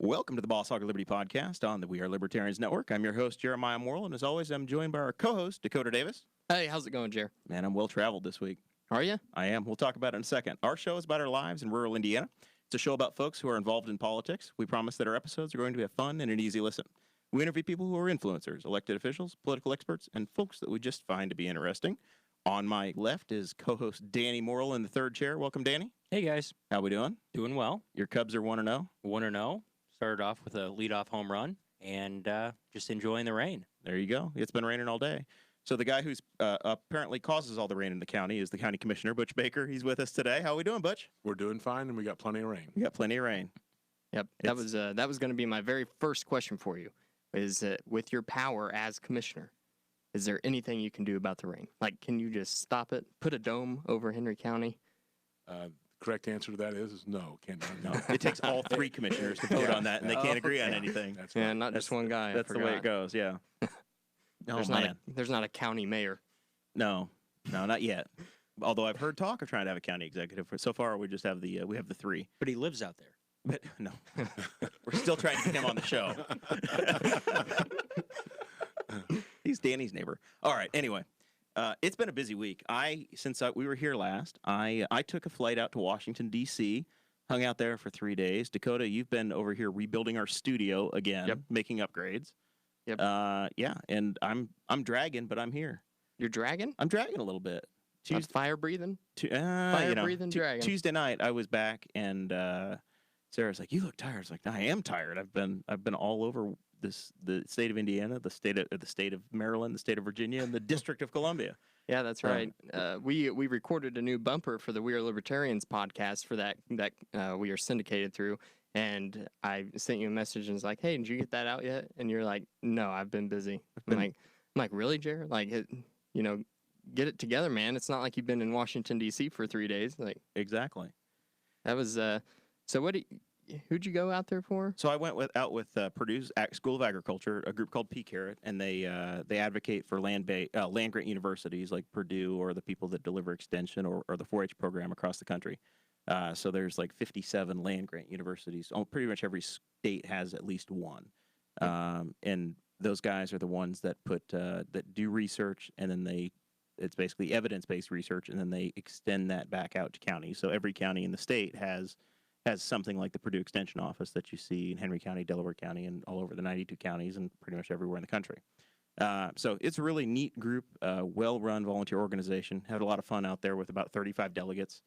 Welcome to the Boss Hog of Liberty podcast on the We Are Libertarians Network. I'm your host, Jeremiah Morrell, and as always, I'm joined by our co-host, Dakota Davis. Hey, how's it going, Jer? Man, I'm well-traveled this week. Are you? I am. We'll talk about it in a second. Our show is about our lives in rural Indiana. It's a show about folks who are involved in politics. We promise that our episodes are going to be a fun and an easy listen. We interview people who are influencers, elected officials, political experts, and folks that we just find to be interesting. On my left is co-host Danny Morrell in the third chair. Welcome, Danny. Hey, guys. How we doing? Doing well. Your Cubs are 1-0. 1-0. Started off with a leadoff home run and just enjoying the rain. There you go. It's been raining all day. So the guy who's apparently causes all the rain in the county is the county commissioner, Butch Baker. He's with us today. How are we doing, Butch? We're doing fine, and we got plenty of rain. We got plenty of rain. Yep. That was going to be my very first question for you. Is with your power as commissioner, is there anything you can do about the rain? Like, can you just stop it? Put a dome over Henry County? Correct answer to that is no. Can't do No. It takes all three commissioners to vote on that, and they can't agree on anything. That's Yeah, right. not just one guy. That's the way it goes, yeah. There's not a county mayor. No, not yet. Although I've heard talk of trying to have a county executive. So far, we just have the three. But he lives out there. But no, we're still trying to get him on the show. He's Danny's neighbor. All right. Anyway, it's been a busy week. Since we were here last, I took a flight out to Washington D.C., hung out there for 3 days. Dakota, you've been over here rebuilding our studio again, Yep. making upgrades. Yep. Yeah, and I'm dragging, but I'm here. You're dragging? I'm dragging a little bit. Fire breathing? Breathing dragon. Tuesday night, I was back, and Sarah's like, "You look tired." I was like, "I am tired. I've been all over the state of Indiana, the state of Maryland, the state of Virginia, and the District of Columbia." Yeah, that's right. We recorded a new bumper for the We Are Libertarians podcast for that we are syndicated through. And I sent you a message and was like, "Hey, did you get that out yet?" And you're like, "No, I've been busy." I'm like, "Really, Jared? Like, get it together, man. It's not like you've been in Washington D.C. for 3 days." Like, Exactly. that was So who'd you go out there for? So I went out with Purdue's School of Agriculture, a group called PCARROT, and they advocate for land grant universities like Purdue or the people that deliver extension or the 4-H program across the country. So there's like 57 land grant universities. Pretty much every state has at least one. And those guys are the ones that that do research, and then it's basically evidence-based research, and then they extend that back out to counties. So every county in the state has something like the Purdue Extension Office that you see in Henry County, Delaware County, and all over the 92 counties and pretty much everywhere in the country. So it's a really neat group, well-run volunteer organization. Had a lot of fun out there with about 35 delegates.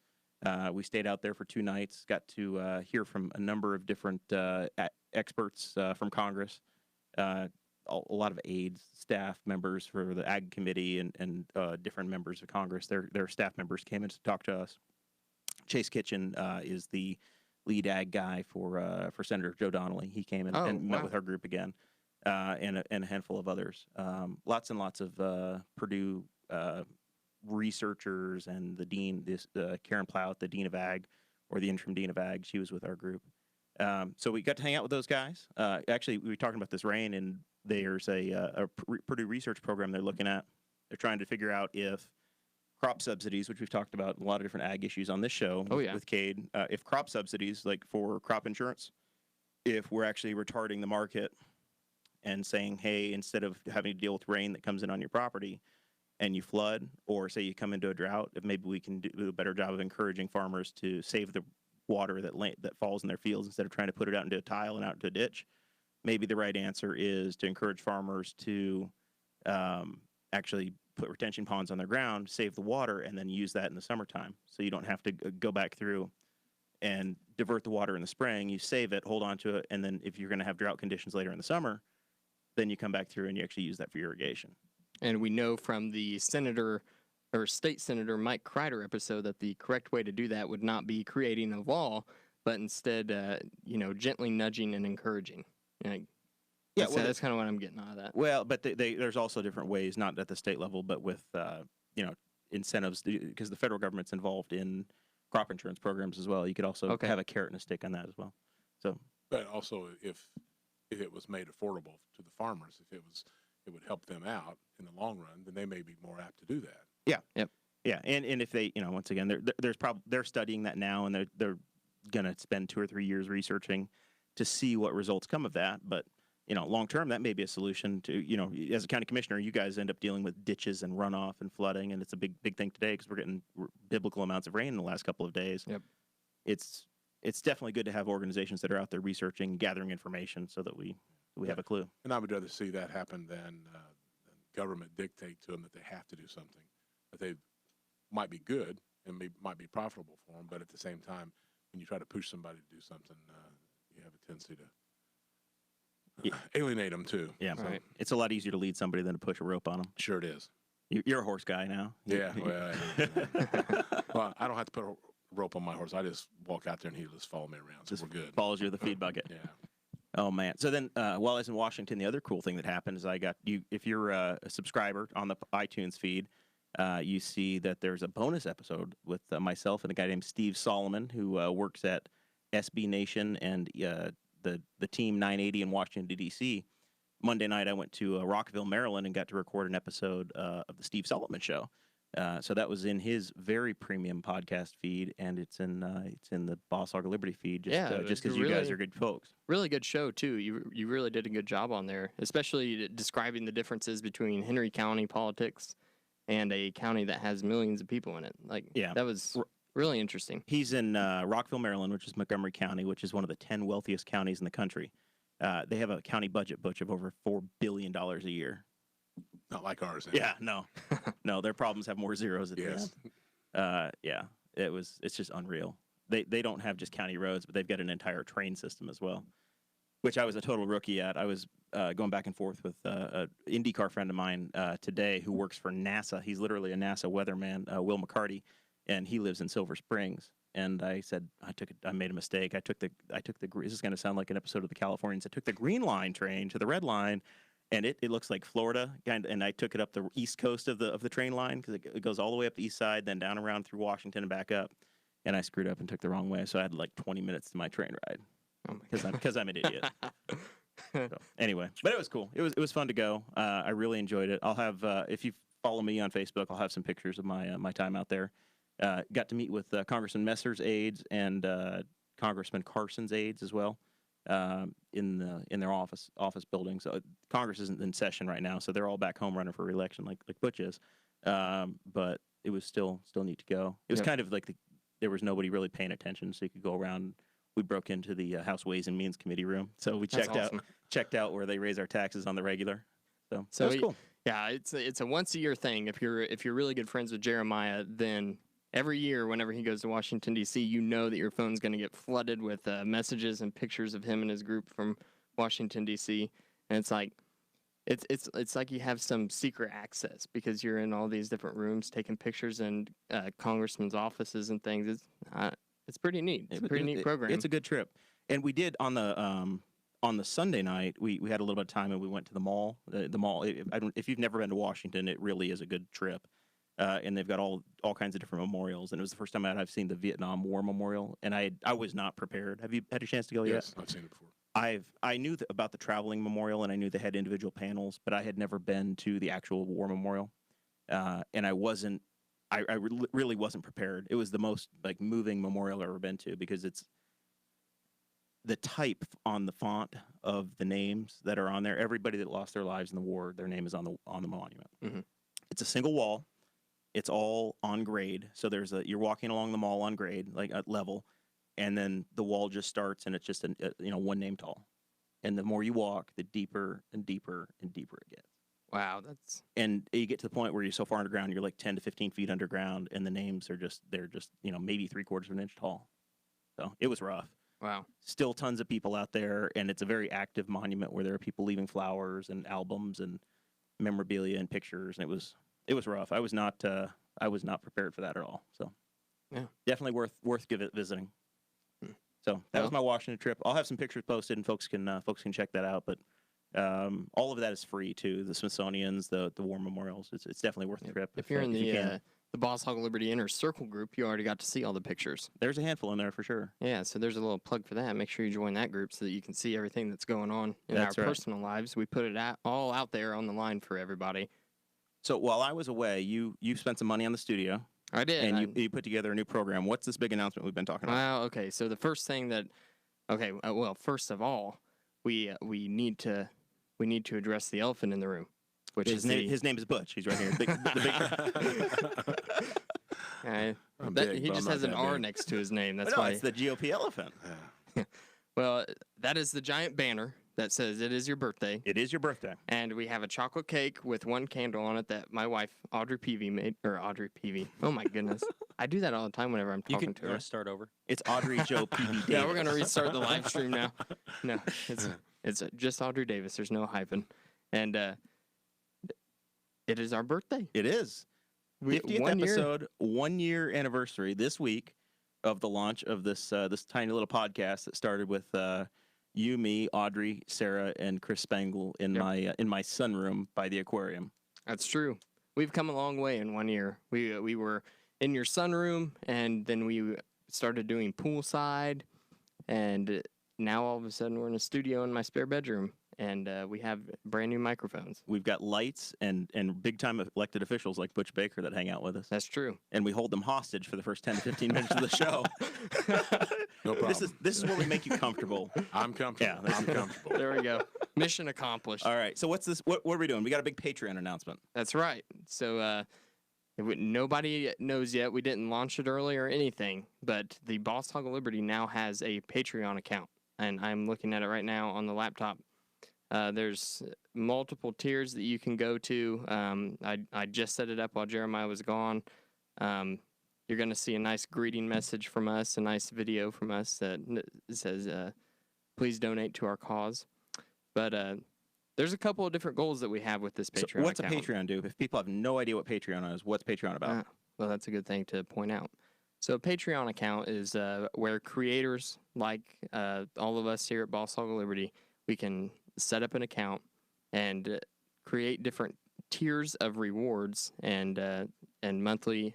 We stayed out there for 2 nights, got to hear from a number of different experts from Congress, a lot of aides, staff members for the Ag Committee, and different members of Congress. Their staff members came in to talk to us. Chase Kitchen is the lead ag guy for Senator Joe Donnelly. He came in and met with our group again, and a handful of others. Lots and lots of Purdue researchers and the dean, Karen Plout, the dean of ag, or the interim dean of ag. She was with our group. So we got to hang out with those guys. Actually, we were talking about this rain, and there's a Purdue research program they're looking at. They're trying to figure out if crop subsidies, which we've talked about a lot of different ag issues on this show with Cade, if crop subsidies, like for crop insurance, if we're actually retarding the market and saying, hey, instead of having to deal with rain that comes in on your property and you flood, or say you come into a drought, if maybe we can do a better job of encouraging farmers to save the water that falls in their fields instead of trying to put it out into a tile and out into a ditch. Maybe the right answer is to encourage farmers to actually put retention ponds on their ground, save the water, and then use that in the summertime. So you don't have to go back through and divert the water in the spring. You save it, hold on to it, and then if you're going to have drought conditions later in the summer, then you come back through and you actually use that for irrigation. And we know from the State Senator Mike Crider episode that the correct way to do that would not be creating a wall, but instead, gently nudging and encouraging. That's kind of what I'm getting out of that. Well, but there's also different ways, not at the state level, but with incentives, because the federal government's involved in crop insurance programs as well. You could also have a carrot and a stick on that as well. So, but also if it was made affordable to the farmers, if it would help them out in the long run, then they may be more apt to do that. Yeah. Yep. Yeah, and if they, once again, they're studying that now, and they're going to spend 2 or 3 years researching to see what results come of that. But long term, that may be a solution to, as a county commissioner, you guys end up dealing with ditches and runoff and flooding, and it's a big thing today because we're getting biblical amounts of rain in the last couple of days. Yep. It's definitely good to have organizations that are out there researching, gathering information, so that we have a clue. And I would rather see that happen than government dictate to them that they have to do something that they might be good and might be profitable for them, but at the same time, when you try to push somebody to do something, you have a tendency to alienate them too. Yeah, Right. It's a lot easier to lead somebody than to push a rope on them. Sure it is. You're a horse guy now. Yeah. Well, I don't have to put a rope on my horse. I just walk out there and he'll just follow me around. So Just we're good. follows you to the feed bucket. Yeah. Oh man! So then, while I was in Washington, the other cool thing that happened is I got you. If you're a subscriber on the iTunes feed, you see that there's a bonus episode with myself and a guy named Steve Solomon, who works at SB Nation and the Team 980 in Washington D.C. Monday night, I went to Rockville, Maryland, and got to record an episode of the Steve Solomon Show. So that was in his very premium podcast feed, and it's in the Boss Hog of Liberty feed. Just because you guys are good folks. Really good show too. You really did a good job on there, especially describing the differences between Henry County politics and a county that has millions of people in it. That was really interesting. He's in Rockville, Maryland, which is Montgomery County, which is one of the 10 wealthiest counties in the country. They have a county budget, Butch, of over $4 billion a year. Not like ours. Yeah, no. No, their problems have more zeros at the end. Yeah, it's just unreal. They don't have just county roads, but they've got an entire train system as well, which I was a total rookie at. I was going back and forth with an IndyCar friend of mine today who works for NASA. He's literally a NASA weatherman, Will McCarty, and he lives in Silver Springs. And I said, I made a mistake. I took the this is going to sound like an episode of the Californians. I took the Green Line train to the Red Line, and it looks like Florida, and I took it up the east coast of the train line because it goes all the way up the east side, then down around through Washington and back up. And I screwed up and took the wrong way, so I had like 20 minutes to my train ride because I'm an idiot. So, anyway, but it was cool. It was fun to go. I really enjoyed it. I'll have if you follow me on Facebook, I'll have some pictures of my time out there. Got to meet with Congressman Messer's aides and Congressman Carson's aides as well in their office building. So Congress isn't in session right now, so they're all back home running for re-election like Butch is. But it was still neat to go. It was kind of like there was nobody really paying attention, so you could go around. We broke into the House Ways and Means Committee room, so we checked out where they raise our taxes on the regular. So that was cool. Yeah, it's a once a year thing. If you're really good friends with Jeremiah, then every year, whenever he goes to Washington, D.C., you know that your phone's going to get flooded with messages and pictures of him and his group from Washington, D.C. And it's like like you have some secret access because you're in all these different rooms taking pictures in congressmen's offices and things. It's pretty neat. It's a pretty neat program. It's a good trip. And we did on the Sunday night, we had a little bit of time and we went to the mall. The mall, if you've never been to Washington, it really is a good trip. And they've got all kinds of different memorials. And it was the first time I've seen the Vietnam War Memorial, and I was not prepared. Have you had a chance to go yet? Yes, I've seen it before. I knew about the traveling memorial, and I knew they had individual panels, but I had never been to the actual war memorial, and I really wasn't prepared. It was the most moving memorial I've ever been to because it's the type on the font of the names that are on there. Everybody that lost their lives in the war, their name is on the monument. Mm-hmm. It's a single wall. It's all on grade. So you're walking along the mall on grade, like at level, and then the wall just starts and it's just one name tall. And the more you walk, the deeper and deeper and deeper it gets. Wow, and you get to the point where you're so far underground, you're like 10 to 15 feet underground, and the names are just maybe 3/4 of an inch tall. So it was rough. Wow. Still tons of people out there, and it's a very active monument where there are people leaving flowers and albums and memorabilia and pictures, and it was rough. I was not prepared for that at all. So yeah, definitely worth visiting. So that was my Washington trip. I'll have some pictures posted, and folks can check that out. But all of that is free too. The Smithsonian's, the war memorials. It's definitely worth the trip. If you're in the Boss Hog of Liberty Inner Circle group, you already got to see all the pictures. There's a handful in there for sure. Yeah, so there's a little plug for that. Make sure you join that group so that you can see everything that's going on in our personal lives. We put it all out there on the line for everybody. So while I was away, you spent some money on the studio. I did. And you put together a new program. What's this big announcement we've been talking about? Well, okay. So the first thing that Okay. Well, first of all, we need to address the elephant in the room, which His name is Butch. He's right here. The I'm that, big, he but just I'm has not an that R big. next to his name. That's no, why. it's the GOP elephant. Yeah. Well, that is the giant banner that says it is your birthday. It is your birthday. And we have a chocolate cake with one candle on it that my wife, Audrey Peavy, made. Or Audrey Peavy. Oh, my goodness. I do that all the time whenever I'm You talking can to her. start over. It's Audrey Joe P.B. Davis. Yeah, we're going to restart the live stream now. No, it's just Audrey Davis. There's no hyphen. And it is our birthday. It is. 50th 1 year. episode, 1 year anniversary this week of the launch of this this tiny little podcast that started with you, me, Audrey, Sarah, and Chris Spangle in my sunroom by the aquarium. That's true. We've come a long way in 1 year. We were in your sunroom, and then we started doing poolside, and now all of a sudden we're in a studio in my spare bedroom, and we have brand new microphones. We've got lights and big time elected officials like Butch Baker that hang out with us, That's true. and we hold them hostage for the first 10 to 15 minutes of the show. No problem. This is where we make you comfortable. I'm comfortable. Yeah, I'm comfortable. There we go. Mission accomplished. All right. So what's this? What are we doing? We got a big Patreon announcement. That's right. So nobody knows yet. We didn't launch it early or anything, but the Boss Hog of Liberty now has a Patreon account, and I'm looking at it right now on the laptop. There's multiple tiers that you can go to. I just set it up while Jeremiah was gone. You're going to see a nice greeting message from us, a nice video from us that says, please donate to our cause. But there's a couple of different goals that we have with this Patreon So what's account. a Patreon do? If people have no idea what Patreon is, what's Patreon about? Well, that's a good thing to point out. So a Patreon account is where creators like all of us here at Boss Hog of Liberty, we can set up an account and create different tiers of rewards and monthly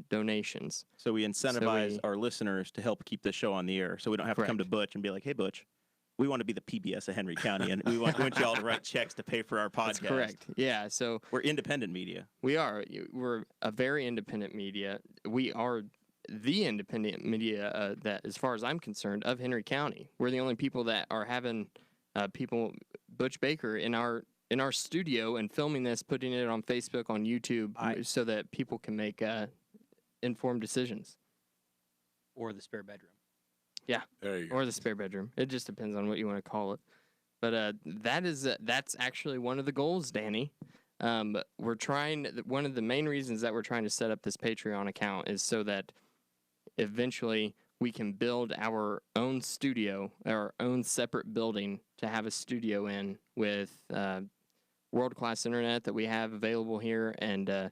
donations. So we incentivize our listeners to help keep the show on the air, so we don't have to come to Butch and be like, "Hey, Butch, we want to be the PBS of Henry County, and we want y'all to write checks to pay for our podcast." That's correct. Yeah. So we're independent media. we are. We're a very independent media. We are the independent media that, as far as I'm concerned, of Henry County. We're the only people that are having Butch Baker in our studio and filming this, putting it on Facebook, on YouTube, so that people can make informed decisions. Or the spare bedroom. Yeah, There you go. or the spare bedroom. It just depends on what you want to call it. But that's actually one of the goals, Danny. We're trying. One of the main reasons that we're trying to set up this Patreon account is so that eventually we can build our own studio, our own separate building to have a studio in with world-class internet that we have available here, and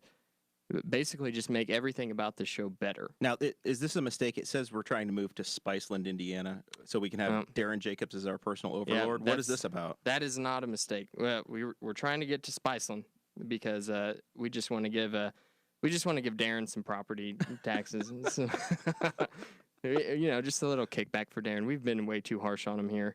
basically just make everything about the show better. Now, is this a mistake? It says we're trying to move to Spiceland, Indiana, so we can have Darren Jacobs as our personal overlord. What is this about? That is not a mistake. Well, we're trying to get to Spiceland because we just want to give Darren some property taxes. So, just a little kickback for Darren. We've been way too harsh on him here.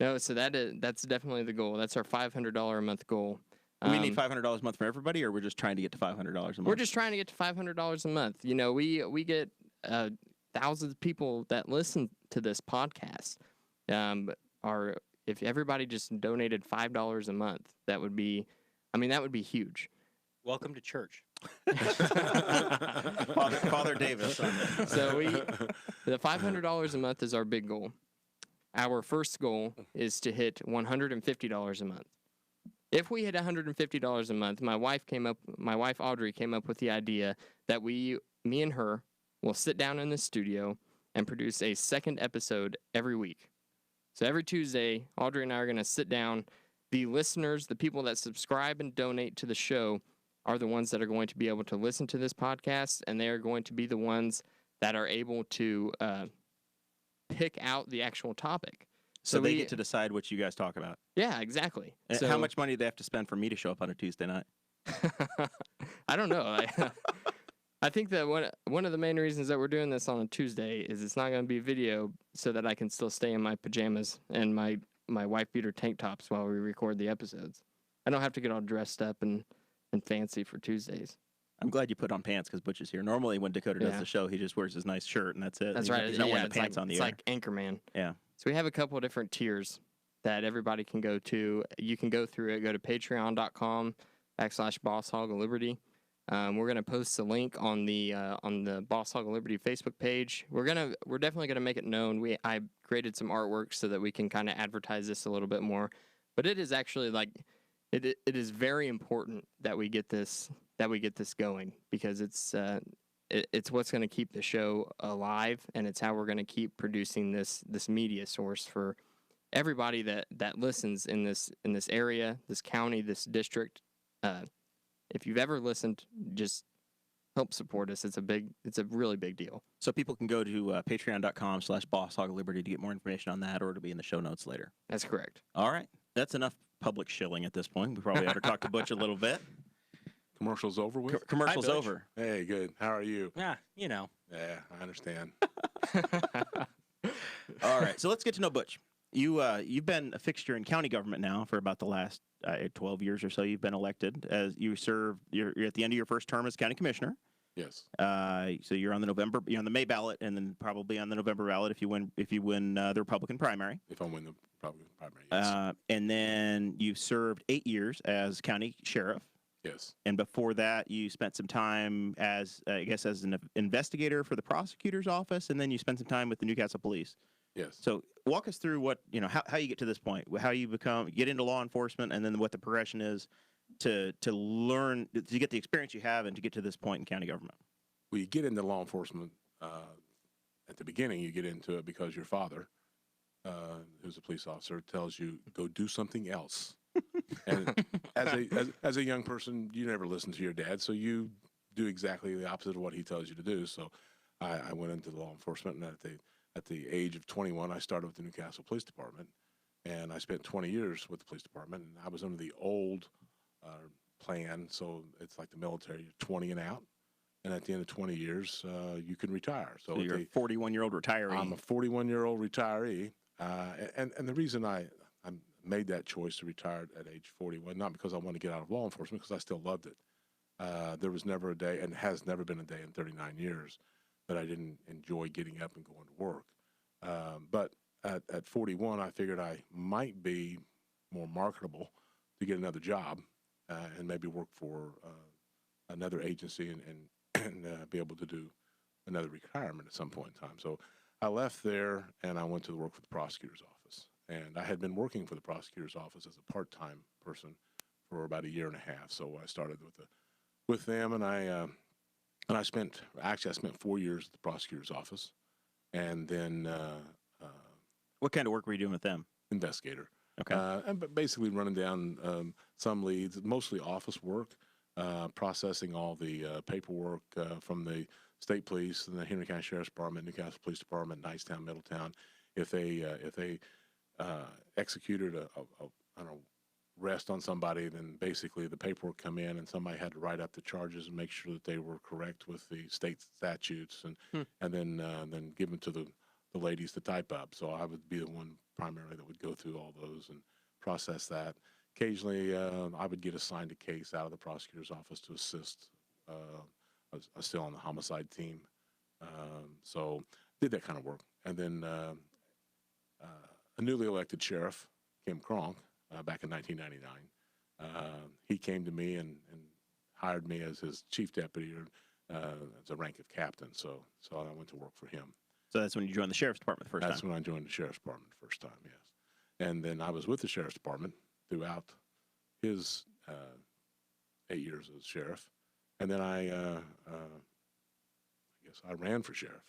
No, so that's definitely the goal. That's our $500 a month goal. We need $500 a month for everybody, or we're just trying to get to $500 a month? We're just trying to get to $500 a month. We get thousands of people that listen to this podcast. If everybody just donated $5 a month, that would be huge. Welcome to church. Father Davis. So the $500 a month is our big goal. Our first goal is to hit $150 a month. If we hit $150 a month, my wife Audrey came up with the idea that me and her will sit down in the studio and produce a second episode every week. So every Tuesday, Audrey and I are going to sit down. The listeners, the people that subscribe and donate to the show, are the ones that are going to be able to listen to this podcast, and they are going to be the ones that are able to pick out the actual topic. So they get to decide what you guys talk about. Yeah, exactly. And how much money do they have to spend for me to show up on a Tuesday night? I don't know. I think that one of the main reasons that we're doing this on a Tuesday is it's not going to be video, so that I can still stay in my pajamas and my wife beater tank tops while we record the episodes. I don't have to get all dressed up and fancy for Tuesdays. I'm glad you put on pants because Butch is here. Normally, when Dakota does the show, he just wears his nice shirt and that's it. That's right. He's not wearing the pants on the air. It's like Anchorman. Yeah. So we have a couple of different tiers that everybody can go to. You can go through it. Go to patreon.com/Boss Hog of Liberty. We're gonna post the link on the Boss Hog of Liberty Facebook page. We're definitely gonna make it known. I created some artwork so that we can kind of advertise this a little bit more. But it is actually like it is very important that we get this going, because it's what's going to keep the show alive, and it's how we're going to keep producing this media source for everybody that listens in this area, this county, this district. If you've ever listened, just help support us. It's a really big deal. So people can go to patreon.com/Boss Hog of Liberty to get more information on that, or it'll be in the show notes later. That's correct. All right. That's enough public shilling at this point. We probably ought to talk to Butch a little bit. Commercial's over with? Commercial's Hi, Butch. over. Hey, good. How are you? Yeah, you know. Yeah, I understand. All right. So let's get to know Butch. You've been a fixture in county government now for about the last 12 years or so. You've been elected as you're at the end of your first term as county commissioner. Yes. So you're on the May ballot, and then probably on the November ballot if you win the Republican primary. If I win the Republican primary, yes. And then you've served 8 years as county sheriff. Yes. And before that, you spent some time as an investigator for the prosecutor's office, and then you spent some time with the Newcastle Police. Yes. So walk us through how you get to this point, how you get into law enforcement, and then what the progression is to learn, to get the experience you have and to get to this point in county government. Well, you get into law enforcement at the beginning. You get into it because your father, who's a police officer, tells you go do something else. And as a young person, you never listen to your dad, so you do exactly the opposite of what he tells you to do. So I went into law enforcement, and at the age of 21, I started with the Newcastle Police Department, and I spent 20 years with the police department. And I was under the old plan, so it's like the military, you're 20 and out, and at the end of 20 years, you can retire. So you're a 41-year-old retiree. I'm a 41-year-old retiree, and the reason I made that choice to retire at age 41, not because I wanted to get out of law enforcement, because I still loved it. There was never a day, and has never been a day in 39 years, that I didn't enjoy getting up and going to work. But at 41, I figured I might be more marketable to get another job and maybe work for another agency and be able to do another retirement at some point in time. So I left there and I went to work for the prosecutor's office. And I had been working for the prosecutor's office as a part-time person for about a year and a half. So I started with them, and I spent 4 years at the prosecutor's office, and then What kind of work were you doing with them? Investigator. Okay. And basically running down some leads, mostly office work, processing all the paperwork from the state police and the Henry County Sheriff's Department, Newcastle Police Department, Nicetown, Middletown. If they executed an arrest on somebody, then basically the paperwork come in, and somebody had to write up the charges and make sure that they were correct with the state statutes, and then give them to the ladies to type up. So I would be the one primarily that would go through all those and process that. Occasionally, I would get assigned a case out of the prosecutor's office to assist. I was still on the homicide team, so did that kind of work. And then a newly elected sheriff, Kim Kronk, back in 1999, he came to me and hired me as his chief deputy, or as a rank of captain. So I went to work for him. So that's when you joined the sheriff's department the first time? That's when I joined the sheriff's department the first time, yes. And then I was with the sheriff's department throughout his 8 years as sheriff. And then I guess I ran for sheriff.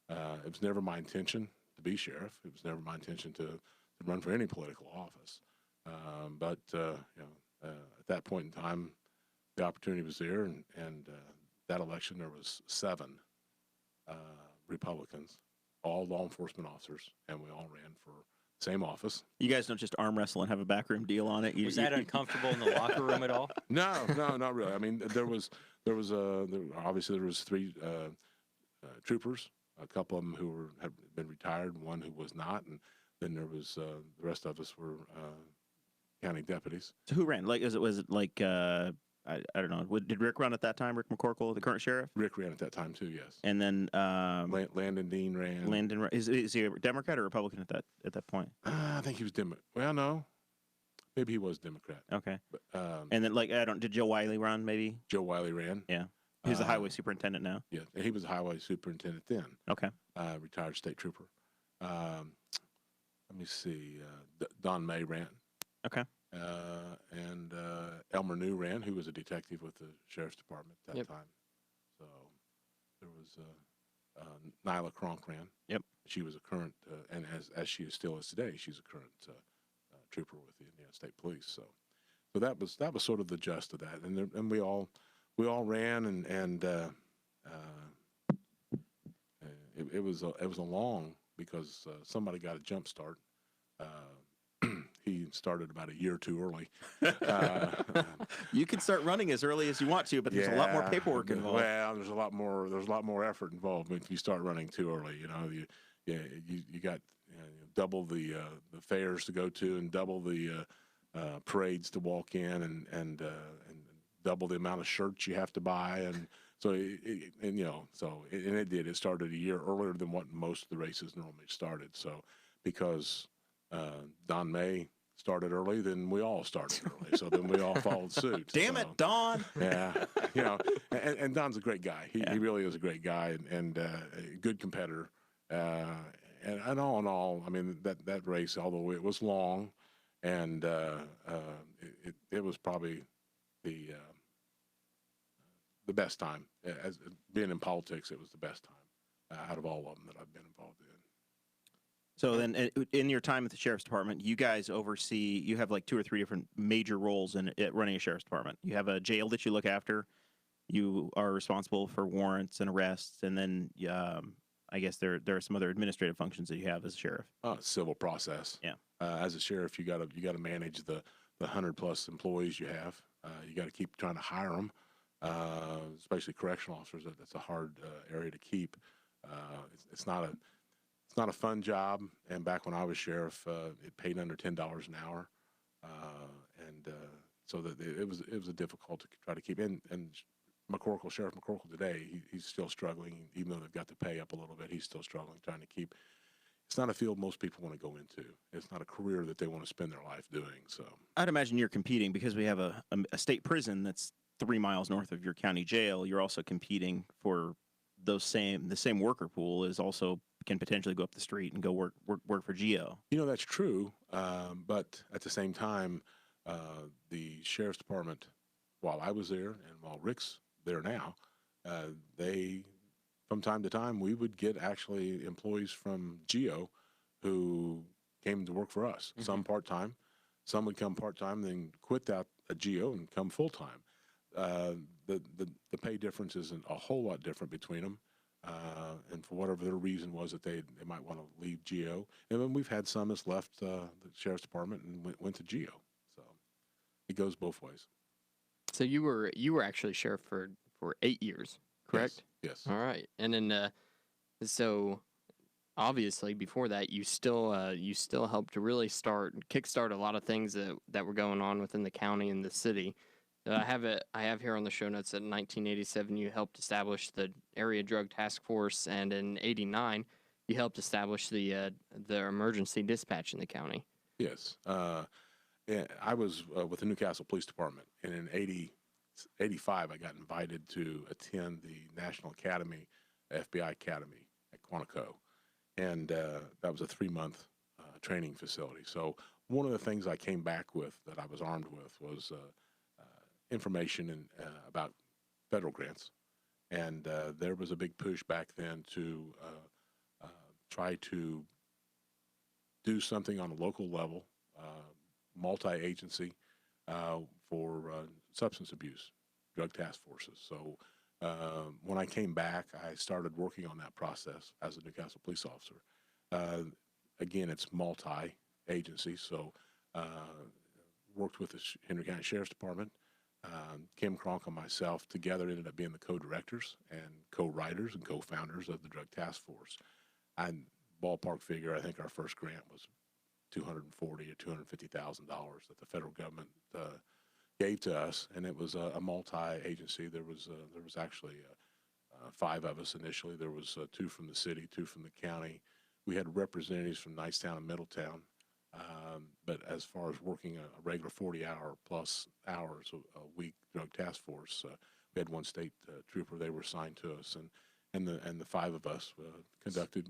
It was never my intention to be sheriff. It was never my intention to run for any political office. But at that point in time, the opportunity was there, and that election there was 7 Republicans, all law enforcement officers, and we all ran for the same office. You guys don't just arm wrestle and have a backroom deal on it? Was that uncomfortable in the locker room at all? No, not really. I mean, there was obviously 3 troopers, a couple of them who had been retired, one who was not, and then there was the rest of us were county deputies. So who ran? Was it like I don't know. Did Rick run at that time? Rick McCorkle, the current sheriff, Rick ran at that time too. Yes. and then Landon Dean ran. Landon is he a Democrat or Republican at that point? I think he was Democrat. Well, no, maybe he was Democrat. Okay. But, And then did Joe Wiley run maybe? Joe Wiley ran. Yeah. He's the highway superintendent now. Yeah, and he was a highway superintendent then. Okay. Retired state trooper. Let me see. Don May ran. Okay. And Elmer New ran, who was a detective with the sheriff's department at that time. So there was Nyla Kronk ran. Yep. She was a current, and as she still is today, she's a current trooper with the Indiana State Police. So that was sort of the gist of that, and we all ran, and it was a long, because somebody got a jump start. He started about a year too early. You can start running as early as you want to, but there's a lot more paperwork involved. Well, there's a lot more effort involved if you start running too early. You got double the fairs to go to, and double the parades to walk in, and double the amount of shirts you have to buy, and so it did. It started a year earlier than what most of the races normally started. So because Don May started early, then we all started early. So then we all followed suit. Damn it, Don! Yeah, and Don's a great guy. He really is a great guy, and a good competitor. And all in all, I mean, that race, although it was long, and it was probably the best time. As being in politics, it was the best time out of all of them that I've been involved in. So then, in your time at the sheriff's department, you guys oversee. You have like 2 or 3 different major roles in running a sheriff's department. You have a jail that you look after. You are responsible for warrants and arrests, and then I guess there are some other administrative functions that you have as a sheriff. Civil process. Yeah. As a sheriff, you got to manage the 100+ employees you have. You got to keep trying to hire them, especially correctional officers. That's a hard area to keep. It's not a fun job. And back when I was sheriff, it paid under $10 an hour, so that it was a difficult to try to keep. And Sheriff McCorkle today, he's still struggling, even though they've got the pay up a little bit. He's still struggling, trying to keep. It's not a field most people want to go into. It's not a career that they want to spend their life doing. So I'd imagine you're competing because we have a state prison that's 3 miles north of your county jail. You're also competing for the same worker pool is also can potentially go up the street and go work for GEO. That's true, but at the same time, the sheriff's department, while I was there and while Rick's there now, they, from time to time, we would get actually employees from GEO who came to work for us. Mm-hmm. Some part-time, some would come part-time, then quit that at GEO and come full-time. The pay difference isn't a whole lot different between them, and for whatever their reason was that they might want to leave GEO. And then we've had some that's left the sheriff's department and went to GEO. So it goes both ways. So you were actually sheriff for 8 years, correct? Yes. All right, and then so obviously before that you still helped to really kickstart a lot of things that were going on within the county and the city. I have here on the show notes that in 1987 you helped establish the Area Drug Task Force, and in '89 you helped establish the emergency dispatch in the county. Yes. I was with the Newcastle Police Department, and in '85 I got invited to attend the National Academy, FBI Academy at Quantico, and that was a 3-month training facility. So one of the things I came back with that I was armed with was information about federal grants, and there was a big push back then to try to do something on a local level, multi-agency for substance abuse, drug task forces. So when I came back, I started working on that process as a Newcastle police officer. Again, it's multi-agency, so worked with the Henry County Sheriff's Department. Kim Kronk and myself together ended up being the co-directors and co-writers and co-founders of the Drug Task Force. And ballpark figure, I think our first grant was $240,000 or $250,000 that the federal government gave to us, and it was a multi-agency. There was actually 5 of us initially. There was 2 from the city, 2 from the county. We had representatives from Nicetown and Middletown. But as far as working a regular 40-hour plus hours a week drug task force, we had 1 state trooper. They were assigned to us, and the 5 of us conducted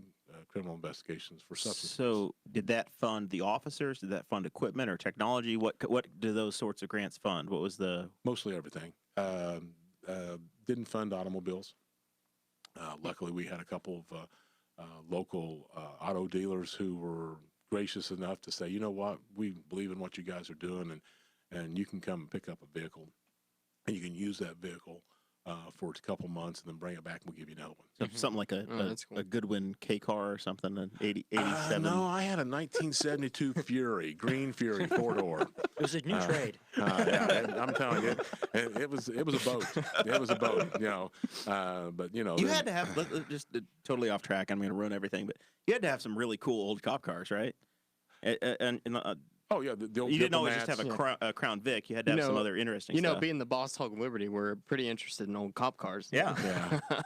criminal investigations for substance. So, did that fund the officers? Did that fund equipment or technology? What do those sorts of grants fund? What was the Mostly everything. Didn't fund automobiles. Luckily, we had a couple of local auto dealers who were gracious enough to say, you know what, we believe in what you guys are doing, and you can come and pick up a vehicle, and you can use that vehicle for a couple months, and then bring it back, and we'll give you another one. something like that's cool. a Goodwin K car or something? An 87. No, I had a 1972 Fury, green Fury, 4-door. It was a new trade. Yeah, I'm telling you, it was a boat. It was a boat, you know. But you know, You had to have just totally off track. I'm going to ruin everything, but you had to have some really cool old cop cars, right? And oh yeah, the old you didn't always just have Diplomats. a Crown Vic. You had to have some other interesting You know, stuff. being the Boss Hog Liberty, we're pretty interested in old cop cars. Yeah. Yeah.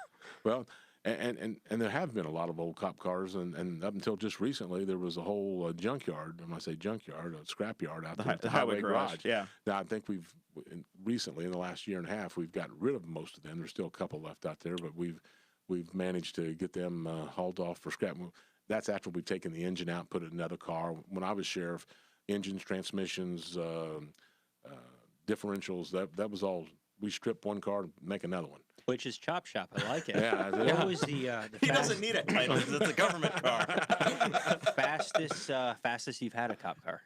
Well, and there have been a lot of old cop cars, and up until just recently, there was a whole junkyard. When I say junkyard, a scrapyard out there at the highway garage. Yeah. Now I think recently in the last year and a half, we've gotten rid of most of them. There's still a couple left out there, but we've managed to get them hauled off for scrap. That's after we've taken the engine out, and put it in another car. When I was sheriff, engines, transmissions, differentials, that was all. We strip one car and make another one. Which is Chop Shop. I like it. Yeah, What was the He doesn't need a title because it's a government car. fastest you've had a cop car?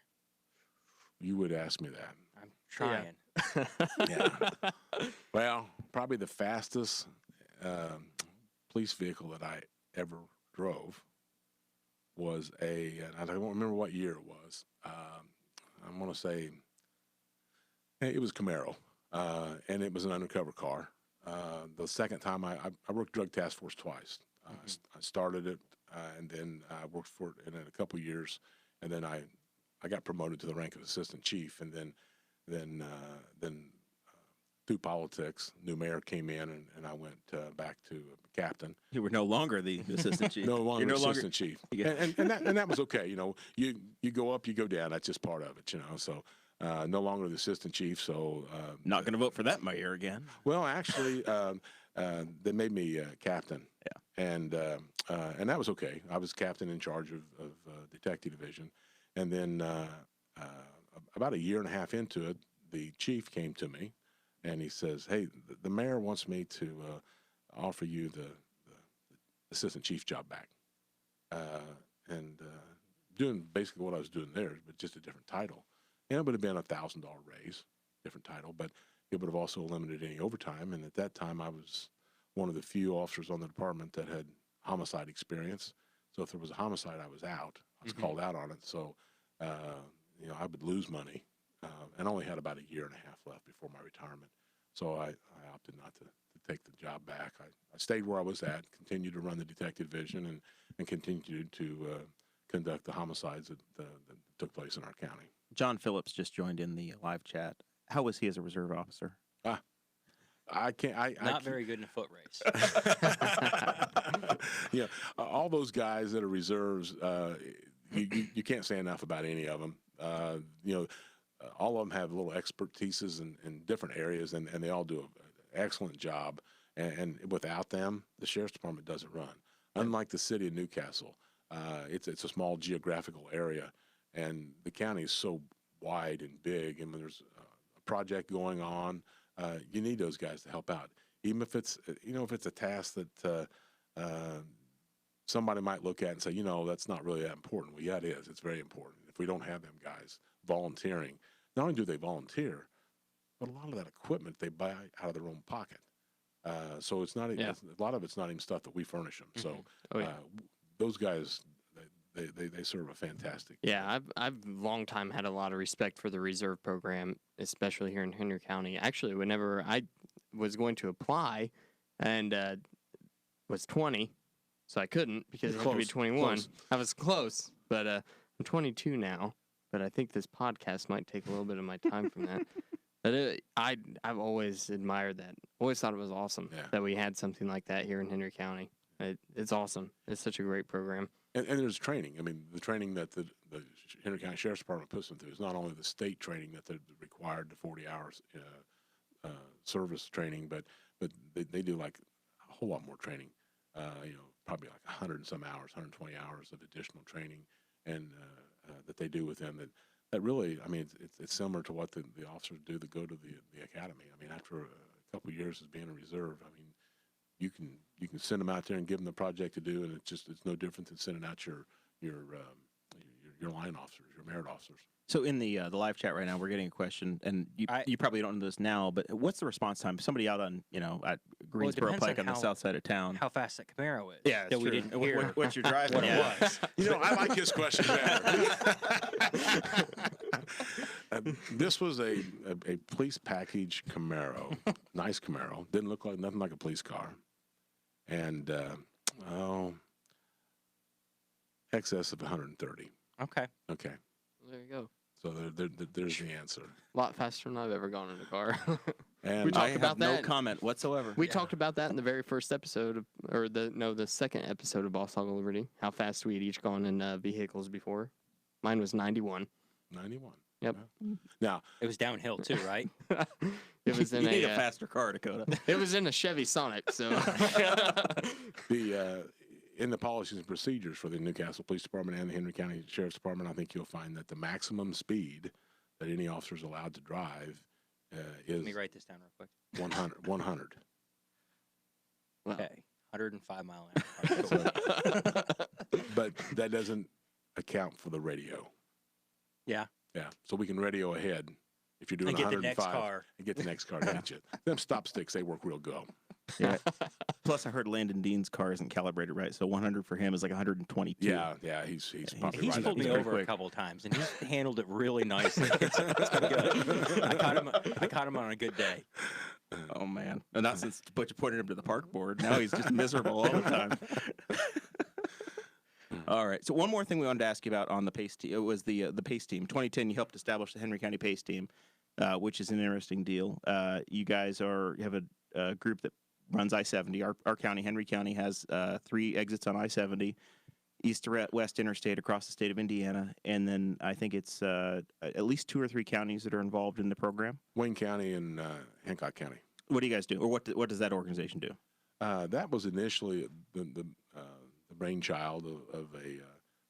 You would ask me that. I'm trying. Yeah. Well, probably the fastest police vehicle that I ever drove was and I don't remember what year it was. I want to say it was Camaro, and it was an undercover car. The second time I worked drug task force twice. I started it, and then I worked for it in a couple years, and then I got promoted to the rank of assistant chief, and then through politics, new mayor came in, and I went back to captain. You were no longer the assistant chief. No longer You're no assistant chief, Yeah. and that was okay. You know, you go up, you go down. That's just part of it. You know, so. No longer the assistant chief, so Not going to vote for that mayor again. well, actually, they made me captain. Yeah. And that was okay. I was captain in charge of detective division, and then about a year and a half into it, the chief came to me, and he says, "Hey, the mayor wants me to offer you the assistant chief job back," and doing basically what I was doing there, but just a different title. And it would have been a $1,000 raise, different title, but it would have also eliminated any overtime. And at that time, I was one of the few officers on the department that had homicide experience. So if there was a homicide, I was out. I was called out on it. So, you know, I would lose money, and only had about a year and a half left before my retirement. So I opted not to take the job back. I stayed where I was at, continued to run the detective division, and continued to conduct the homicides that took place in our county. John Phillips just joined in the live chat. How was he as a reserve officer? I can't. Not very good in a foot race. Yeah, all those guys that are reserves, you can't say enough about any of them. You know, all of them have little expertises in different areas, and they all do an excellent job. And without them, the sheriff's department doesn't run. Unlike the city of Newcastle, it's a small geographical area, and the county is so wide and big. And when there's a project going on, you need those guys to help out. Even if it's if it's a task that somebody might look at and say, that's not really that important. Well, yeah, it is. It's very important. If we don't have them guys volunteering, not only do they volunteer, but a lot of that equipment they buy out of their own pocket. So it's not a lot of it's not even stuff that we furnish them. So those guys, they serve a fantastic. I've long time had a lot of respect for the reserve program, especially here in Henry County. Actually, whenever I was going to apply and was 20, so I couldn't because I had to be 21. Close. I was close, but I'm 22 now. But I think this podcast might take a little bit of my time from that. I've always admired that. Always thought it was awesome Yeah. that we had something like that here in Henry County. It's awesome. It's such a great program. And there's training. I mean, the training that the Henry County Sheriff's Department puts them through is not only the state training that they're required, the 40 hours service training, but they do like a whole lot more training. Probably like 100 and some hours, 120 hours of additional training, and that they do with them. That really, I mean, it's similar to what the officers do that go to the academy. I mean, after a couple of years as being a reserve, I mean, you can send them out there and give them the project to do, and it's no different than sending out your line officers, your merit officers. So in the live chat right now, we're getting a question, and you probably don't know this now, but what's the response time? Somebody out on at Greensboro depends Pike on the south side of town. How fast that Camaro is. Yeah, that we true. didn't hear. What you're driving? What Yeah. it was. I like his question better. This was a police package Camaro, nice Camaro. Didn't look like nothing like a police car, and excess of 130. Okay. Okay, There you go. so there's the answer. A lot faster than I've ever gone in a car. And We I talked have about no that. comment whatsoever. We talked about that in the very first episode, the second episode of Boss Hog of Liberty. How fast we had each gone in vehicles before. Mine was 91. 91. Yep. Yeah. Now, It was downhill too, right? It was in you need a a faster car, Dakota. it was in a Chevy Sonic. So in the policies and procedures for the Newcastle Police Department and the Henry County Sheriff's Department, I think you'll find that the maximum speed that any officer is allowed to drive is Let me write this down real quick. 100. 100. Well, Okay. 105 mile an hour. But that doesn't account for the radio. Yeah. Yeah. So we can radio ahead if you're doing And get the 105 next car. and get the next car to hit you. Them stop sticks, they work real good. Yeah. Plus, I heard Landon Dean's car isn't calibrated right, so 100 for him is like 122. Yeah, he's probably He's right. pulled me He's pretty over a quick. couple of times, and he's handled it really nicely. It's been good. I caught him on a good day. Oh man, and not since Butch pointed him to the park board. Now he's just miserable all the time. All right. So one more thing we wanted to ask you about on the PACE team. It was the PACE team. 2010, you helped establish the Henry County PACE team, which is an interesting deal. You guys have a group that runs I-70. Our county, Henry County, has 3 exits on I-70, east to west interstate across the state of Indiana, and then I think it's at least 2 or 3 counties that are involved in the program. Wayne County and Hancock County. What do you guys do, or what does that organization do? That was initially the brainchild of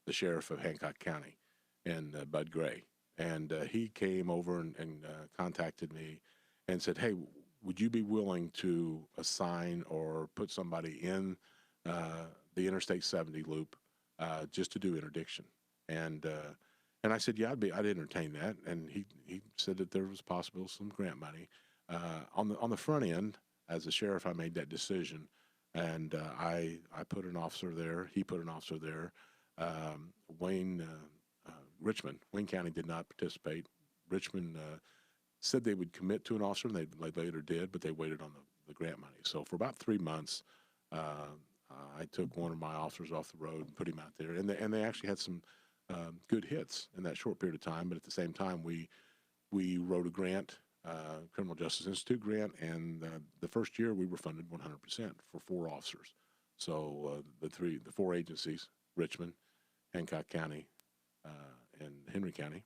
the sheriff of Hancock County, and Bud Gray. And he came over and contacted me and said, "Hey, would you be willing to assign or put somebody in the Interstate 70 loop just to do interdiction?" And I said, "Yeah, I'd entertain that." And he said that there was possible some grant money. On the front end, as a sheriff, I made that decision, and I put an officer there. He put an officer there. Richmond, Wayne County did not participate. Richmond said they would commit to an officer, and they later did, but they waited on the grant money. So for about 3 months, I took one of my officers off the road and put him out there, and they actually had some good hits in that short period of time. But at the same time, we wrote a grant, Criminal Justice Institute grant, and the first year we were funded 100% for 4 officers. So the 4 agencies, Richmond, Hancock County, and Henry County,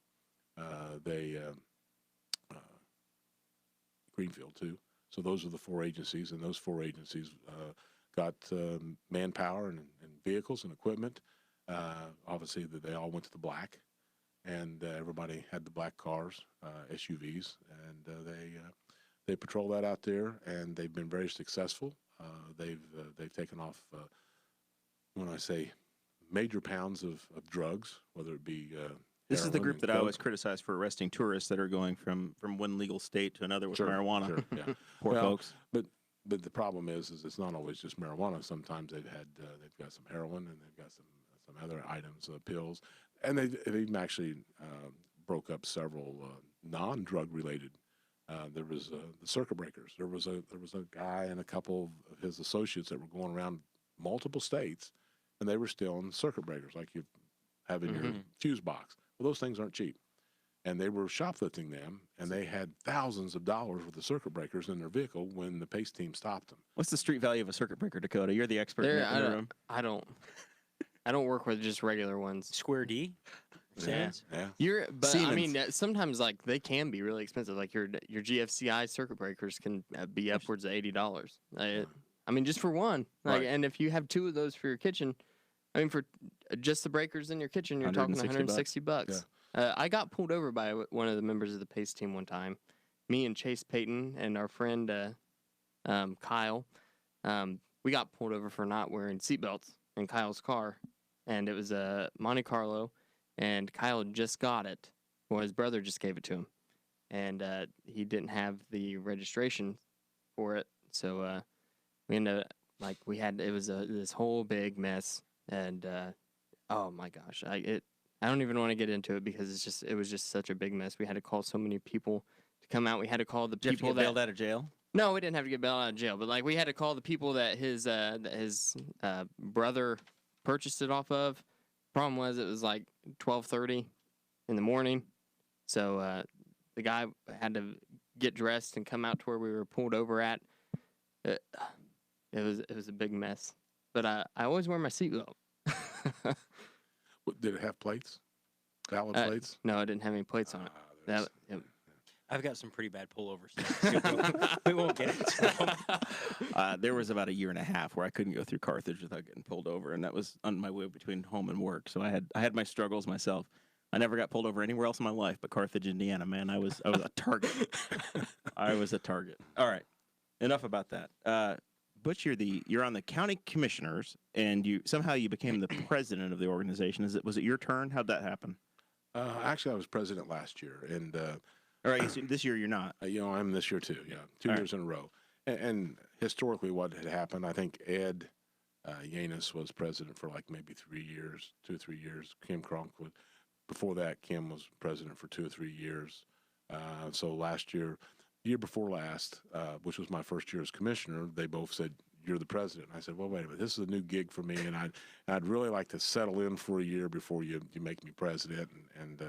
Greenfield too. So those are the 4 agencies, and those 4 agencies got manpower and vehicles and equipment. Obviously, they all went to the black, and everybody had the black cars, SUVs, and they patrol that out there, and they've been very successful. They've taken off, when I say major pounds of drugs, whether it be This is the heroin group and that I always coke. criticize for arresting tourists that are going from one legal state to another with Sure, marijuana. sure, yeah. Poor Well, folks. But the problem is it's not always just marijuana. Sometimes they've got some heroin, and they've got some other items, pills, and they've even actually broke up several non-drug related. There was the circuit breakers. There was a guy and a couple of his associates that were going around multiple states, and they were still in circuit breakers like you have in your fuse box. Well, those things aren't cheap, and they were shoplifting them, and they had thousands of dollars worth of circuit breakers in their vehicle when the PACE team stopped them. What's the street value of a circuit breaker, Dakota? You're the expert in the room. I don't work with just regular ones. Square D? Cents? Yeah. But Siemens. I mean, sometimes like they can be really expensive. Like your GFCI circuit breakers can be upwards of $80. I mean, just for one. Like, Right. and if you have 2 of those for your kitchen, I mean, for just the breakers in your kitchen, you're talking $160. I got pulled over by one of the members of the PACE team one time. Me and Chase Payton and our friend Kyle, we got pulled over for not wearing seatbelts in Kyle's car, and it was a Monte Carlo, and Kyle had just got it. Well, his brother just gave it to him, and he didn't have the registration for it, so we ended up it was this whole big mess, and oh my gosh, I don't even want to get into it because it was just such a big mess. We had to call so many people to come out. We had to call the Did you have to people get bailed out of jail? No, we didn't have to get bailed out of jail, but like we had to call the people that his brother purchased it off of. Problem was, it was like 12:30 in the morning, so the guy had to get dressed and come out to where we were pulled over at. It was a big mess, but I always wear my seatbelt. Did it have plates? Valid plates? No, it didn't have any plates on it. I've got some pretty bad pullovers. We won't get into them. There was about a year and a half where I couldn't go through Carthage without getting pulled over, and that was on my way between home and work. So I had my struggles myself. I never got pulled over anywhere else in my life but Carthage, Indiana. Man, I was a target. I was a target. All right, enough about that. Butch, you're on the county commissioners, and you became the president of the organization. Was it your turn? How'd that happen? Actually, I was president last year, and All right, so this year you're not. I'm this year too. Yeah, 2 years in a row. And historically, what had happened? I think Ed Yannis was president for like maybe 3 years, 2 or 3 years. Kim Cronk was. Before that, Kim was president for 2 or 3 years. So last year, year before last, which was my first year as commissioner, they both said, "You're the president." And I said, "Well, wait a minute. This is a new gig for me, and I'd really like to settle in for a year before you make me president and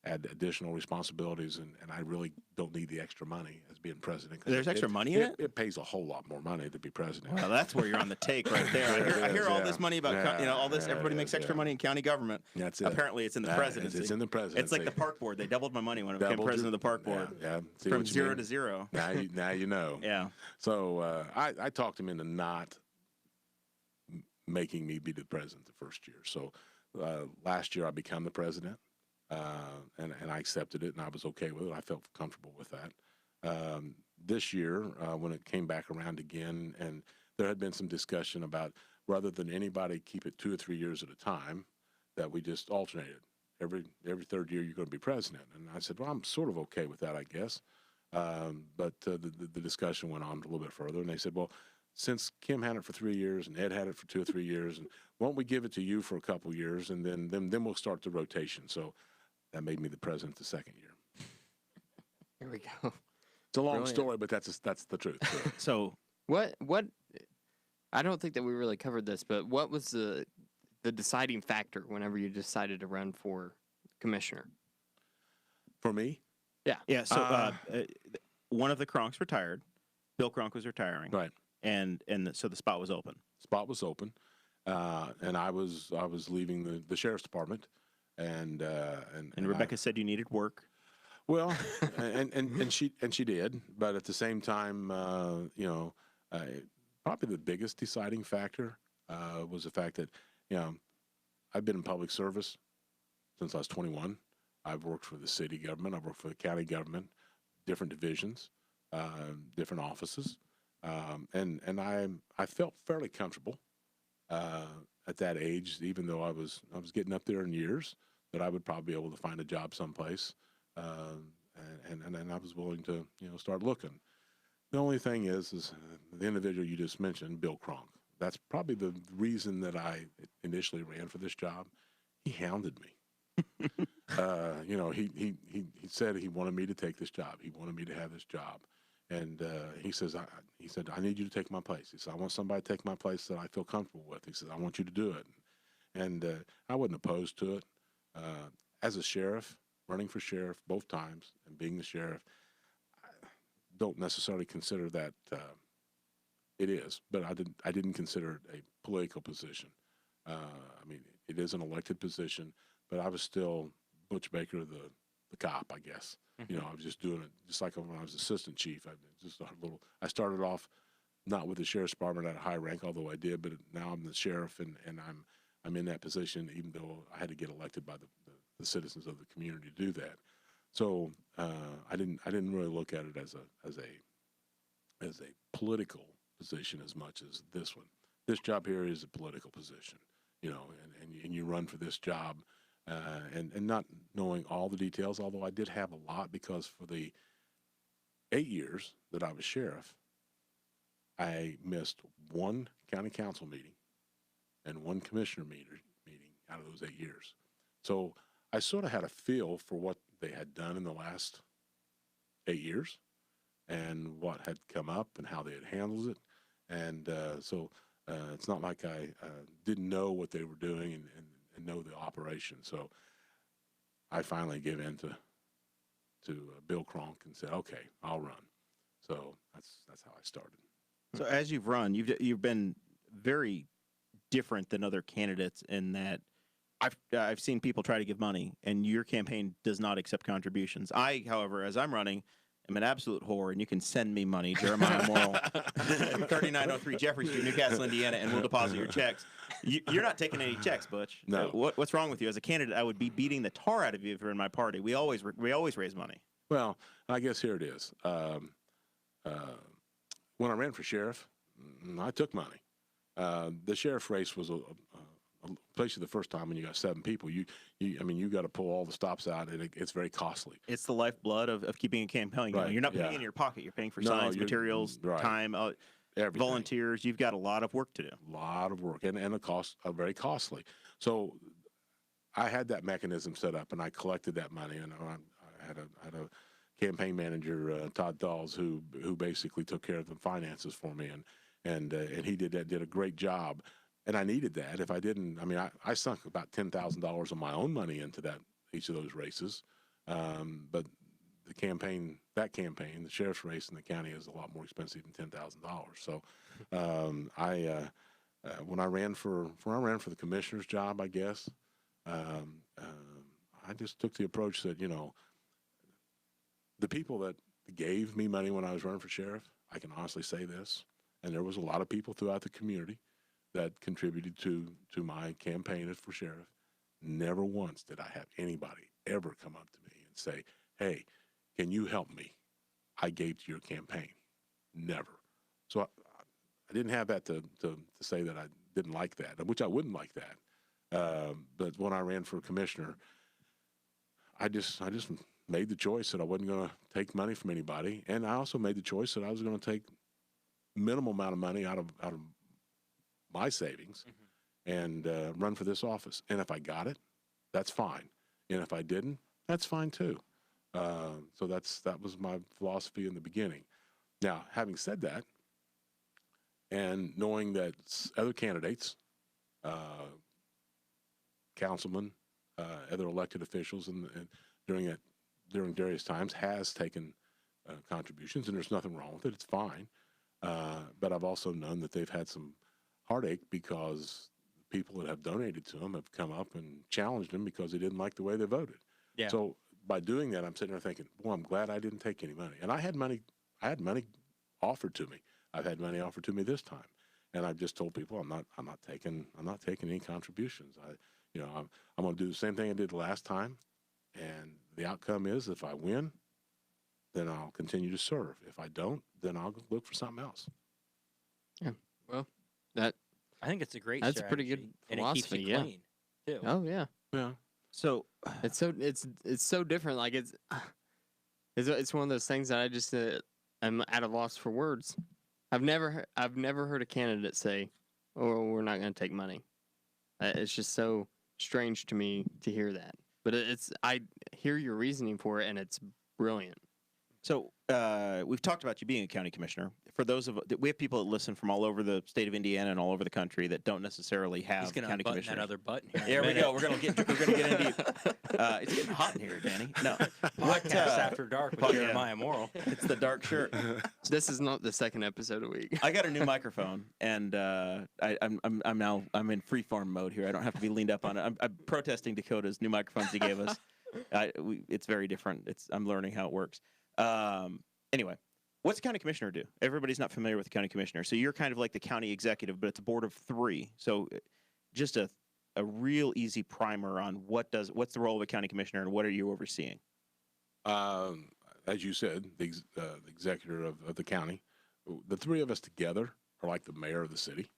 add additional responsibilities. And I really don't need the extra money as being president." There's extra money in it? It pays a whole lot more money to be president. Well, that's where you're on the take right there. I hear all this money about all this. Everybody makes extra money in county government. That's it. Apparently, it's in the presidency. It's in the presidency. It's like the park board. They doubled my money when I became president of the park board. Yeah. See From what you 0 mean? to 0. Now you know. Yeah. So I talked him into not making me be the president the first year. So last year I became the president, and I accepted it, and I was okay with it. I felt comfortable with that. This year, when it came back around again, and there had been some discussion about rather than anybody keep it 2 or 3 years at a time, that we just alternated. Every third year you're going to be president. And I said, well, I'm sort of okay with that, I guess. But the discussion went on a little bit further, and they said, well, since Kim had it for 3 years and Ed had it for 2 or 3 years, and why don't we give it to you for a couple of years, and then we'll start the rotation. So that made me the president the second year. Here we go. It's a long story, but that's the truth. So What? I don't think that we really covered this, but what was the deciding factor whenever you decided to run for commissioner? For me? yeah. So one of the Cronks retired. Bill Cronk was retiring. Right. And so the spot was open. Spot was open, and I was leaving the sheriff's department, and Rebecca said you needed work. Well, and she did, but at the same time, probably the biggest deciding factor was the fact that I've been in public service since I was 21. I've worked for the city government. I've worked for the county government, different divisions, different offices, and I felt fairly comfortable at that age, even though I was getting up there in years, that I would probably be able to find a job someplace. And I was willing to, start looking. The only thing is the individual you just mentioned, Bill Cronk. That's probably the reason that I initially ran for this job. He hounded me. He said he wanted me to take this job. He wanted me to have this job. And he said, I need you to take my place. He said, I want somebody to take my place that I feel comfortable with. He said, I want you to do it. And I wasn't opposed to it. As a sheriff, running for sheriff both times and being the sheriff, I don't necessarily consider that it is, but I didn't consider it a political position. I mean, it is an elected position, but I was still Butch Baker, the cop, I guess. You know, I was just doing it just like when I was assistant chief. I started off not with the sheriff's department at a high rank, although I did, but now I'm the sheriff, and I'm in that position, even though I had to get elected by the citizens of the community to do that. So I didn't really look at it as a political position as much as this one. This job here is a political position, you know, and you run for this job, and not knowing all the details, although I did have a lot, because for the 8 years that I was sheriff, I missed one county council meeting and one commissioner meeting out of those 8 years. So I sort of had a feel for what they had done in the last 8 years and what had come up and how they had handled it. And so it's not like I didn't know what they were doing and know the operation. So I finally gave in to Bill Cronk and said, okay, I'll run. So that's how I started. So as you've run, you've been very different than other candidates in that I've seen people try to give money, and your campaign does not accept contributions. I, however, as I'm running, am an absolute whore, and you can send me money, Jeremiah Morrell, 3903 Jeffrey Street, Newcastle, Indiana, and we'll deposit your checks. You're not taking any checks, Butch. No. What's wrong with you? As a candidate, I would be beating the tar out of you if you're in my party. We always raise money. Well, I guess here it is. When I ran for sheriff, I took money. The sheriff race was especially the first time when you got 7 people. I mean, you got to pull all the stops out, and it's very costly. It's the lifeblood of keeping a campaign going. Right, You're not paying yeah. in your pocket. You're paying for No, science, you're- materials, right. time, Everything. volunteers. You've got a lot of work to do. A lot of work, and the costs are very costly. So I had that mechanism set up, and I collected that money, and I had a campaign manager, Todd Dawes, who basically took care of the finances for me, and he did a great job. And I needed that. If I didn't, I mean, I sunk about $10,000 of my own money into each of those races. But the campaign, the sheriff's race in the county is a lot more expensive than $10,000. So when I ran for the commissioner's job, I guess, I just took the approach that, you know, the people that gave me money when I was running for sheriff, I can honestly say this, and there was a lot of people throughout the community that contributed to my campaign for sheriff. Never once did I have anybody ever come up to me and say, hey, can you help me? I gave to your campaign. Never. So I didn't have that to say that I didn't like that, which I wouldn't like that. But when I ran for commissioner, I just made the choice that I wasn't going to take money from anybody. And I also made the choice that I was going to take minimal amount of money out of my savings and run for this office. And if I got it, that's fine. And if I didn't, that's fine too. So that was my philosophy in the beginning. Now, having said that, and knowing that other candidates, councilmen, other elected officials, and during various times has taken contributions, and there's nothing wrong with it. It's fine. But I've also known that they've had some heartache because the people that have donated to them have come up and challenged them because they didn't like the way they voted. Yeah. So by doing that, I'm sitting there thinking, well, I'm glad I didn't take any money. And I had money offered to me. I've had money offered to me this time. And I've just told people I'm not taking any contributions. I'm going to do the same thing I did the last time. And the outcome is, if I win, then I'll continue to serve. If I don't, then I'll look for something else. Yeah. Well, I think it's a great that's a pretty good strategy, and it keeps philosophy, you yeah. clean, too. oh yeah. Yeah. So It's so different. Like it's one of those things that I just am at a loss for words. I've never heard a candidate say, "Oh, we're not going to take money." It's just so strange to me to hear that. But I hear your reasoning for it, and it's brilliant. So we've talked about you being a county commissioner. For those of we have people that listen from all over the state of Indiana and all over the country that don't necessarily have He's going to county unbutton commissioners. that other button here. in a There we minute. go. We're gonna get into. It's getting hot in here, Danny. No, Podcast After Dark with yeah. Jeremiah Morrell. It's the dark shirt. This is not the second episode a week. I got a new microphone, and I'm in freeform mode here. I don't have to be leaned up on it. I'm protesting Dakota's new microphones he gave us. It's very different. I'm learning how it works. Anyway, what's the county commissioner do? Everybody's not familiar with the county commissioner. So you're kind of like the county executive, but it's a board of 3. So just a real easy primer on what's the role of a county commissioner and what are you overseeing? As you said, the executor of the county, the 3 of us together are like the mayor of the city.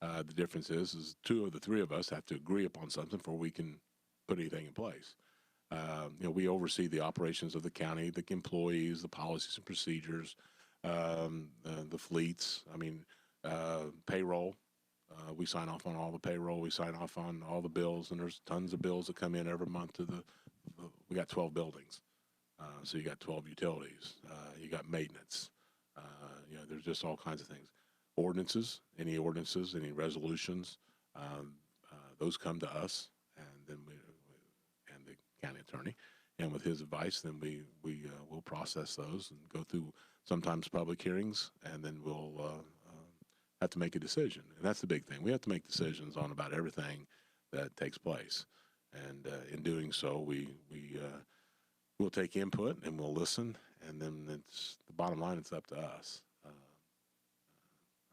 The difference is 2 of the 3 of us have to agree upon something before we can put anything in place. We oversee the operations of the county, the employees, the policies and procedures, the fleets. Payroll. We sign off on all the payroll. We sign off on all the bills, and there's tons of bills that come in every month. We got 12 buildings, so you got 12 utilities. You got maintenance. There's just all kinds of things. Ordinances, any resolutions, those come to us, and then and the county attorney, and with his advice, then we'll process those and go through sometimes public hearings, and then we'll have to make a decision. And that's the big thing. We have to make decisions on about everything that takes place, and in doing so, we'll take input and we'll listen, and then it's the bottom line. It's up to us.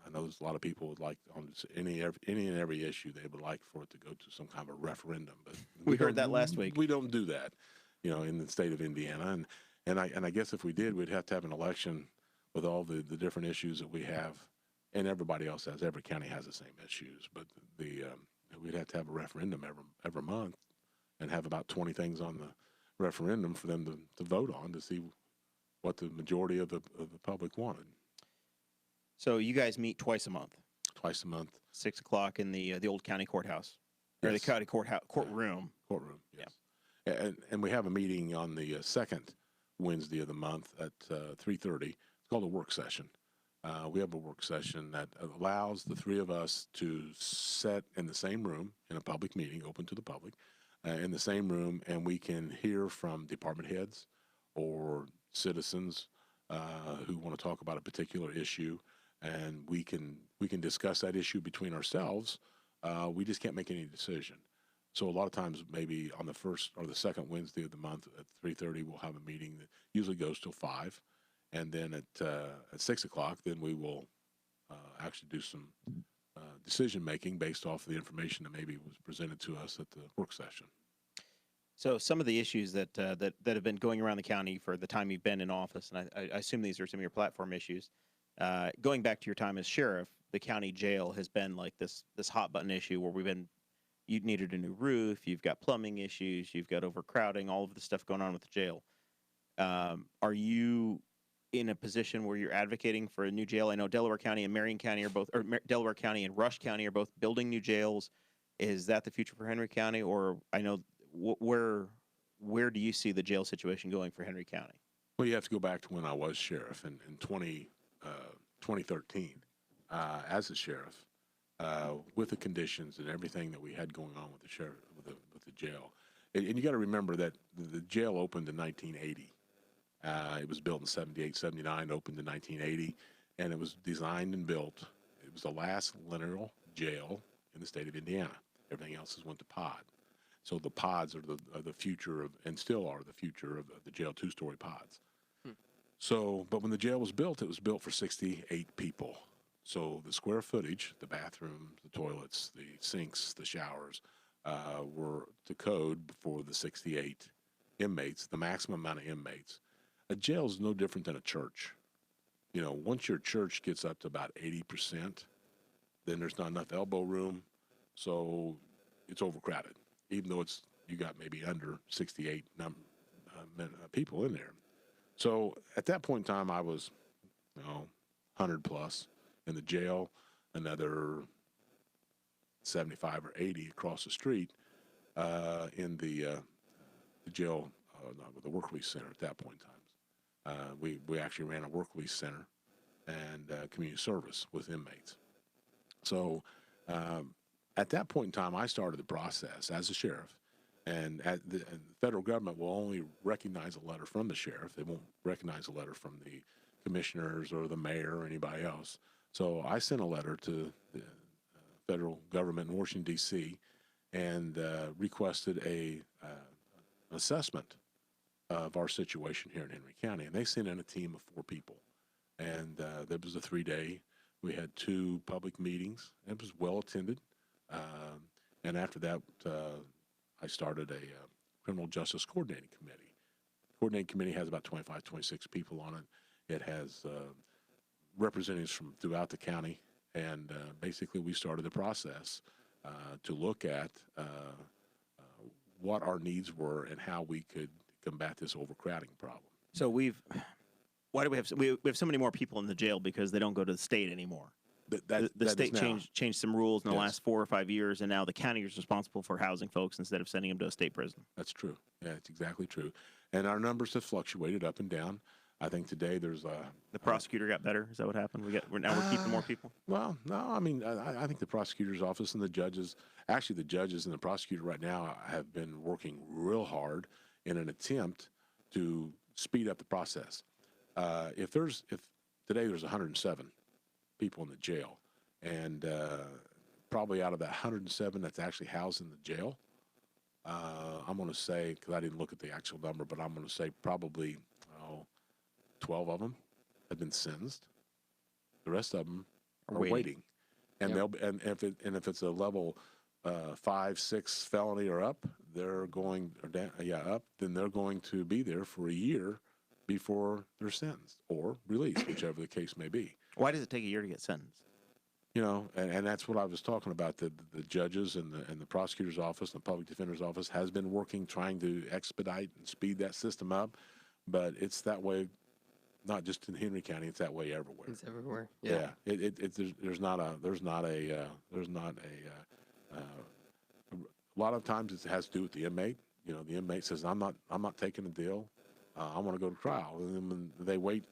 I know there's a lot of people would like on any and every issue they would like for it to go to some kind of a referendum, but We heard that last week. We don't do that, in the state of Indiana, and I guess if we did, we'd have to have an election with all the different issues that we have, and everybody else has. Every county has the same issues, but we'd have to have a referendum every month, and have about 20 things on the referendum for them to vote on to see what the majority of the public wanted. So you guys meet twice a month. Twice a month. 6 o'clock in the old county courthouse, or Yes. the county courtroom. Courtroom, yes. And we have a meeting on the second Wednesday of the month at 3:30. It's called a work session. We have a work session that allows the 3 of us to sit in the same room in a public meeting, open to the public, in the same room, and we can hear from department heads or citizens who want to talk about a particular issue, and we can discuss that issue between ourselves. We just can't make any decision. So a lot of times, maybe on the first or the second Wednesday of the month at 3:30, we'll have a meeting that usually goes till 5, and then at 6 o'clock, then we will actually do some decision making based off of the information that maybe was presented to us at the work session. So some of the issues that have been going around the county for the time you've been in office, and I assume these are some of your platform issues. Going back to your time as sheriff, the county jail has been like this hot button issue where you needed a new roof, you've got plumbing issues, you've got overcrowding, all of the stuff going on with the jail. Are you in a position where you're advocating for a new jail? I know Delaware County and Marion County are both, or Delaware County and Rush County are both building new jails. Is that the future for Henry County, or I know where do you see the jail situation going for Henry County? Well, you have to go back to when I was sheriff in 2013 as a sheriff, with the conditions and everything that we had going on with the sheriff, with the jail. And you got to remember that the jail opened in 1980. It was built in 78, 79, opened in 1980, and it was designed and built. It was the last lineal jail in the state of Indiana. Everything else has went to pod. So the pods are the future of, and still are the future of the jail, 2-story pods. So, but when the jail was built, it was built for 68 people. So the square footage, the bathrooms, the toilets, the sinks, the showers, were to code for the 68 inmates, the maximum amount of inmates. A jail is no different than a church. Once your church gets up to about 80%, then there's not enough elbow room, so it's overcrowded. Even though you got maybe under 68 people in there. So at that point in time, I was, 100 plus in the jail, another 75 or 80 across the street in the jail, the work release center at that point in time. We actually ran a work release center and community service with inmates. So at that point in time, I started the process as a sheriff, and the federal government will only recognize a letter from the sheriff. They won't recognize a letter from the commissioners or the mayor or anybody else. So I sent a letter to the federal government in Washington, D.C., and requested a assessment of our situation here in Henry County. And they sent in a team of 4 people. And there was a 3-day. We had 2 public meetings. It was well attended. And after that, I started a criminal justice coordinating committee. Coordinating committee has about 25, 26 people on it. It has representatives from throughout the county. And basically, we started the process to look at what our needs were and how we could combat this overcrowding problem. So why do we have so many more people in the jail? Because they don't go to the state anymore. The state changed some rules in the last 4 or 5 years, and now the county is responsible for housing folks instead of sending them to a state prison. That's true. Yeah, it's exactly true. And our numbers have fluctuated up and down. I think today there's the prosecutor got better. Is that what happened? We're keeping more people. Well, no, I mean I think the prosecutor's office and the judges and the prosecutor right now have been working real hard in an attempt to speed up the process. If today there's 107 people in the jail, and probably out of that 107 that's actually housed in the jail, I'm going to say, because I didn't look at the actual number, but I'm going to say probably 12 of them have been sentenced. The rest of them are waiting. And if it's a level 5, 6 felony or up, then they're going to be there for a year before they're sentenced or released, whichever the case may be. Why does it take a year to get sentenced? You know, and that's what I was talking about. The judges and the prosecutor's office and the public defender's office has been working, trying to expedite and speed that system up. But it's that way, not just in Henry County. It's that way everywhere. It's everywhere. Yeah. A lot of times it has to do with the inmate. You know, the inmate says, I'm not taking a deal. I want to go to trial. And then when they wait,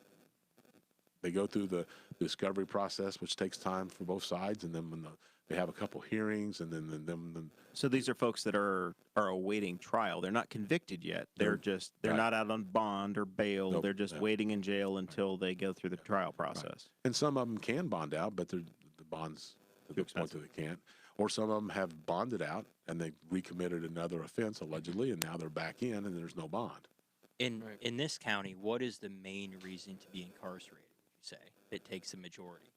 they go through the discovery process, which takes time for both sides. And then when they have a couple hearings, and then So these are folks that are awaiting trial. They're not convicted yet. They're not out on bond or bail. Nope, They're just waiting in jail until they go through the trial process. Right. And some of them can bond out, but the bonds to the point that they can't. Or some of them have bonded out and they recommitted another offense allegedly, and now they're back in and there's no bond. In this county, what is the main reason to be incarcerated, would you say, that takes the majority?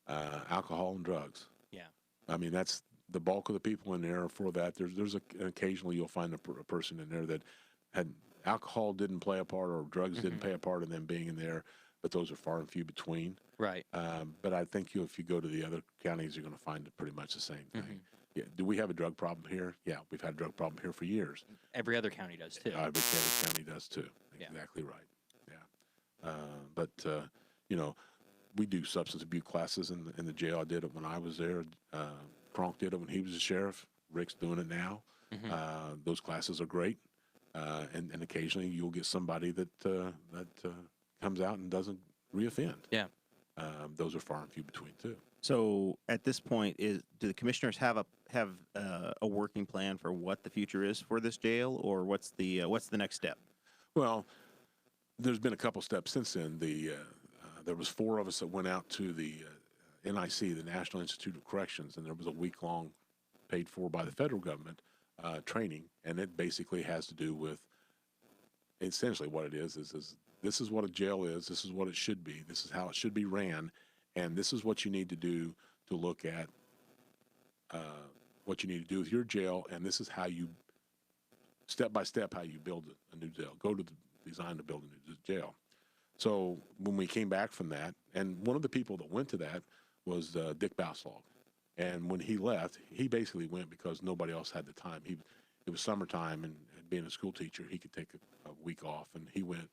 Alcohol and drugs. Yeah. I mean, that's the bulk of the people in there for that. There's occasionally you'll find a person in there that had alcohol didn't play a part or drugs didn't play a part in them being in there, but those are far and few between. Right. But I think if you go to the other counties, you're going to find pretty much the same thing. Yeah. Do we have a drug problem here? Yeah, we've had a drug problem here for years. Every other county does too. Every county does too. Exactly right. Yeah. But you know, we do substance abuse classes in the jail. I did it when I was there. Kronk did it when he was a sheriff. Rick's doing it now. Those classes are great. And occasionally you'll get somebody that comes out and doesn't reoffend. Yeah. Those are far and few between too. So at this point, do the commissioners have a working plan for what the future is for this jail, or what's the next step? Well, there's been a couple steps since then. There was 4 of us that went out to the NIC, the National Institute of Corrections, and there was a week-long, paid for by the federal government, training, and it basically has to do with essentially what it is this is what a jail is, this is what it should be, this is how it should be ran, and this is what you need to do to look at what you need to do with your jail, and this is how you, step by step, how you build a new jail. Go to the design to build a new jail. So when we came back from that, and one of the people that went to that was Dick Bauslog. And when he left, he basically went because nobody else had the time. It was summertime, and being a school teacher, he could take a week off, and he went.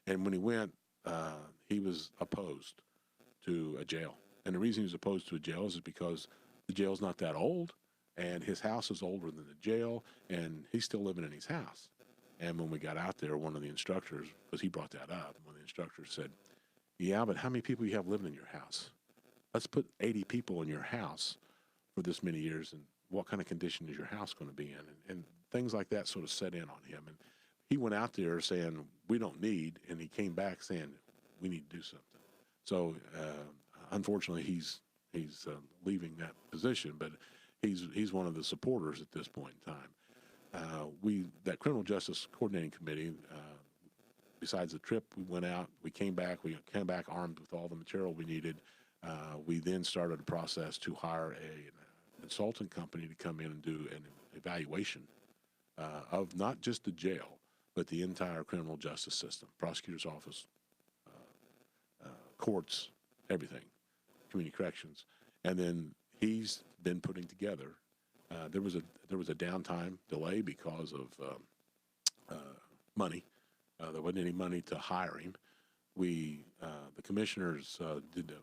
And when he went, he was opposed to a jail. And the reason he was opposed to a jail is because the jail's not that old, and his house is older than the jail, and he's still living in his house. And when we got out there, one of the instructors, because he brought that up, one of the instructors said, yeah, but how many people you have living in your house? Let's put 80 people in your house for this many years, and what kind of condition is your house going to be in? And things like that sort of set in on him. And he went out there saying, we don't need, and he came back saying, we need to do something. So unfortunately, he's leaving that position, but he's one of the supporters at this point in time. That Criminal Justice Coordinating Committee, besides the trip, we went out, we came back armed with all the material we needed. We then started a process to hire a consultant company to come in and do an evaluation of not just the jail, but the entire criminal justice system, prosecutor's office, courts, everything, community corrections. And then he's been putting together. There was a downtime delay because of money. There wasn't any money to hire him. The commissioners did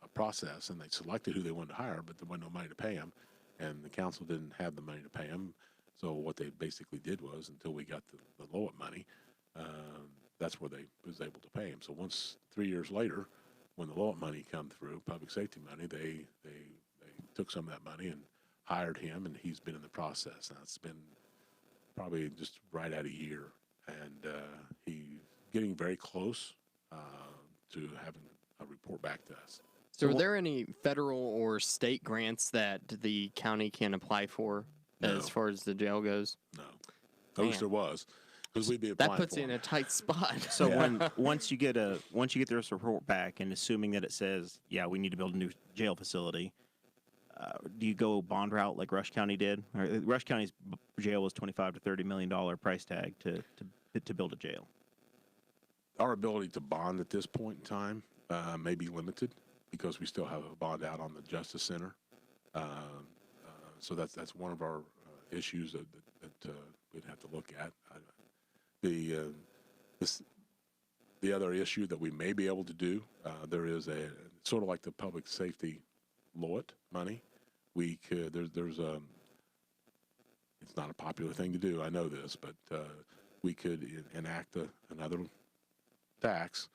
a process, and they selected who they wanted to hire, but there wasn't no money to pay him, and the council didn't have the money to pay him. So what they basically did was, until we got the Lowett money, that's where they was able to pay him. So once 3 years later, when the Lowett money come through, public safety money, they took some of that money and hired him, and he's been in the process. Now it's been probably just right at a year, and he's getting very close to having a report back to us. So are there any federal or state grants that the county can apply for as far as the jail goes? No. I wish Man. there was, because we'd be applying That puts for you in them. a tight spot. So once you get this report back, and assuming that it says, yeah, we need to build a new jail facility, do you go bond route like Rush County did? Rush County's jail was $25 to $30 million price tag to build a jail. Our ability to bond at this point in time may be limited, because we still have a bond out on the Justice Center. So that's one of our issues that we'd have to look at. The other issue that we may be able to do, there is a sort of like the public safety Lowett money. We could there's it's not a popular thing to do, I know this, but we could enact another tax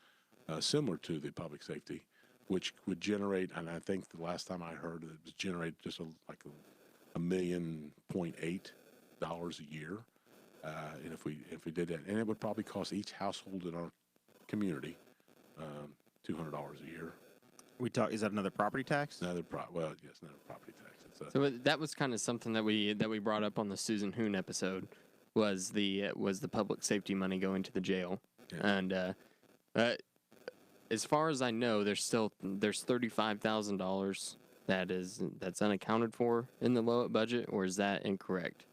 similar to the public safety, which would generate, and I think the last time I heard it was generate just like $1.8 million a year. And if we did that, and it would probably cost each household in our community $200 a year. Is that another property tax? Another another property tax. So that was kind of something that we brought up on the Susan Hoon episode, was the public safety money going to the jail. Yeah. And as far as I know, there's $35,000 that's unaccounted for in the Lowett budget, or is that incorrect?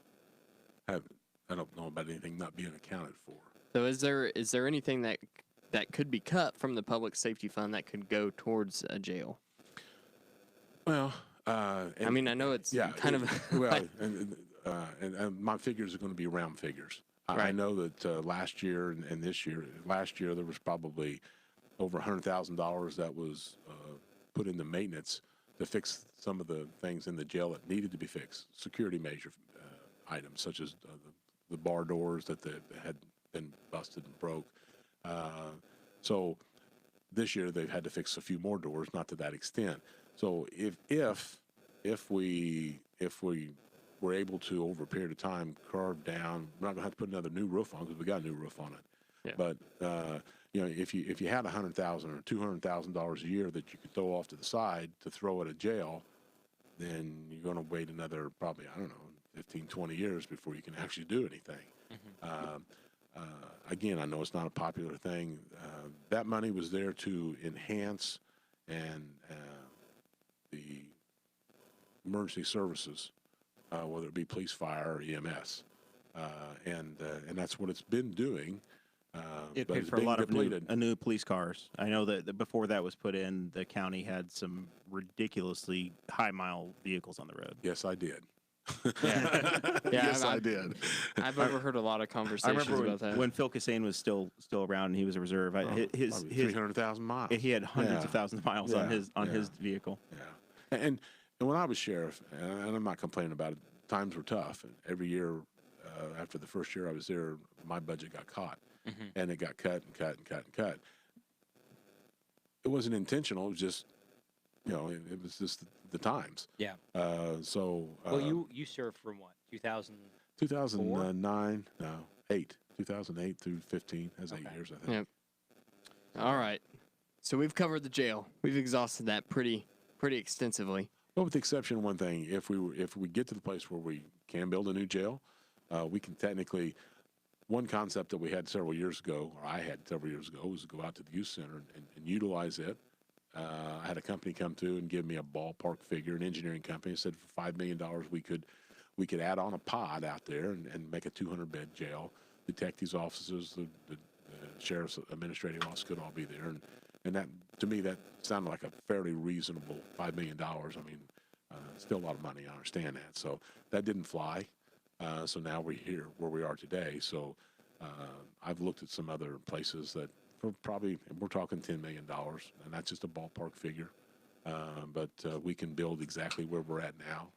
I don't know about anything not being accounted for. So is there anything that could be cut from the public safety fund that could go towards a jail? Well, I mean, I know it's kind of well, and my figures are going to be round figures. I Right. know that last year and this year, last year there was probably over $100,000 that was put into maintenance to fix some of the things in the jail that needed to be fixed, security measure items such as the bar doors that had been busted and broke. So this year they've had to fix a few more doors, not to that extent. So if we were able to, over a period of time, carve down, we're not going to have to put another new roof on, because we got a new roof on it. Yeah. But if you had $100,000 or $200,000 a year that you could throw off to the side to throw at a jail, then you're going to wait another probably, I don't know, 15, 20 years before you can actually do anything. Mm-hmm. Again, I know it's not a popular thing. That money was there to enhance and the emergency services, whether it be police, fire, or EMS, and that's what it's been doing. It but paid it's for a being lot of depleted. new police cars. I know that before that was put in, the county had some ridiculously high-mile vehicles on the road. Yes, I did. Yeah. Yes, I did. I've overheard a lot of I conversations remember about that. when Phil Cassane was still around and he was a reserve. His 300,000 miles. he had hundreds of thousands of miles on Yeah. his vehicle. Yeah, and when I was sheriff, and I'm not complaining about it, times were tough. And every year, after the first year I was there, my budget got caught, Mm-hmm. and it got cut and cut and cut and cut. It wasn't intentional. It was just, it was just the times. Yeah. Well, You served from what, 2000? 2009, no, 2008 through 15. That's 8 years, I think. Yep. All right. So we've covered the jail. We've exhausted that pretty extensively. Well, with the exception of one thing, if we get to the place where we can build a new jail, we can technically. One concept that we had several years ago, or I had several years ago, was to go out to the youth center and utilize it. I had a company come through and give me a ballpark figure, an engineering company, said for $5 million we could add on a pod out there and make a 200-bed jail. Detectives officers, the sheriff's administrative office could all be there, and that, to me, that sounded like a fairly reasonable $5 million. I mean, still a lot of money. I understand that. So that didn't fly. So now we're here where we are today. So I've looked at some other places that for probably, we're talking $10 million, and that's just a ballpark figure. But we can build exactly where we're at now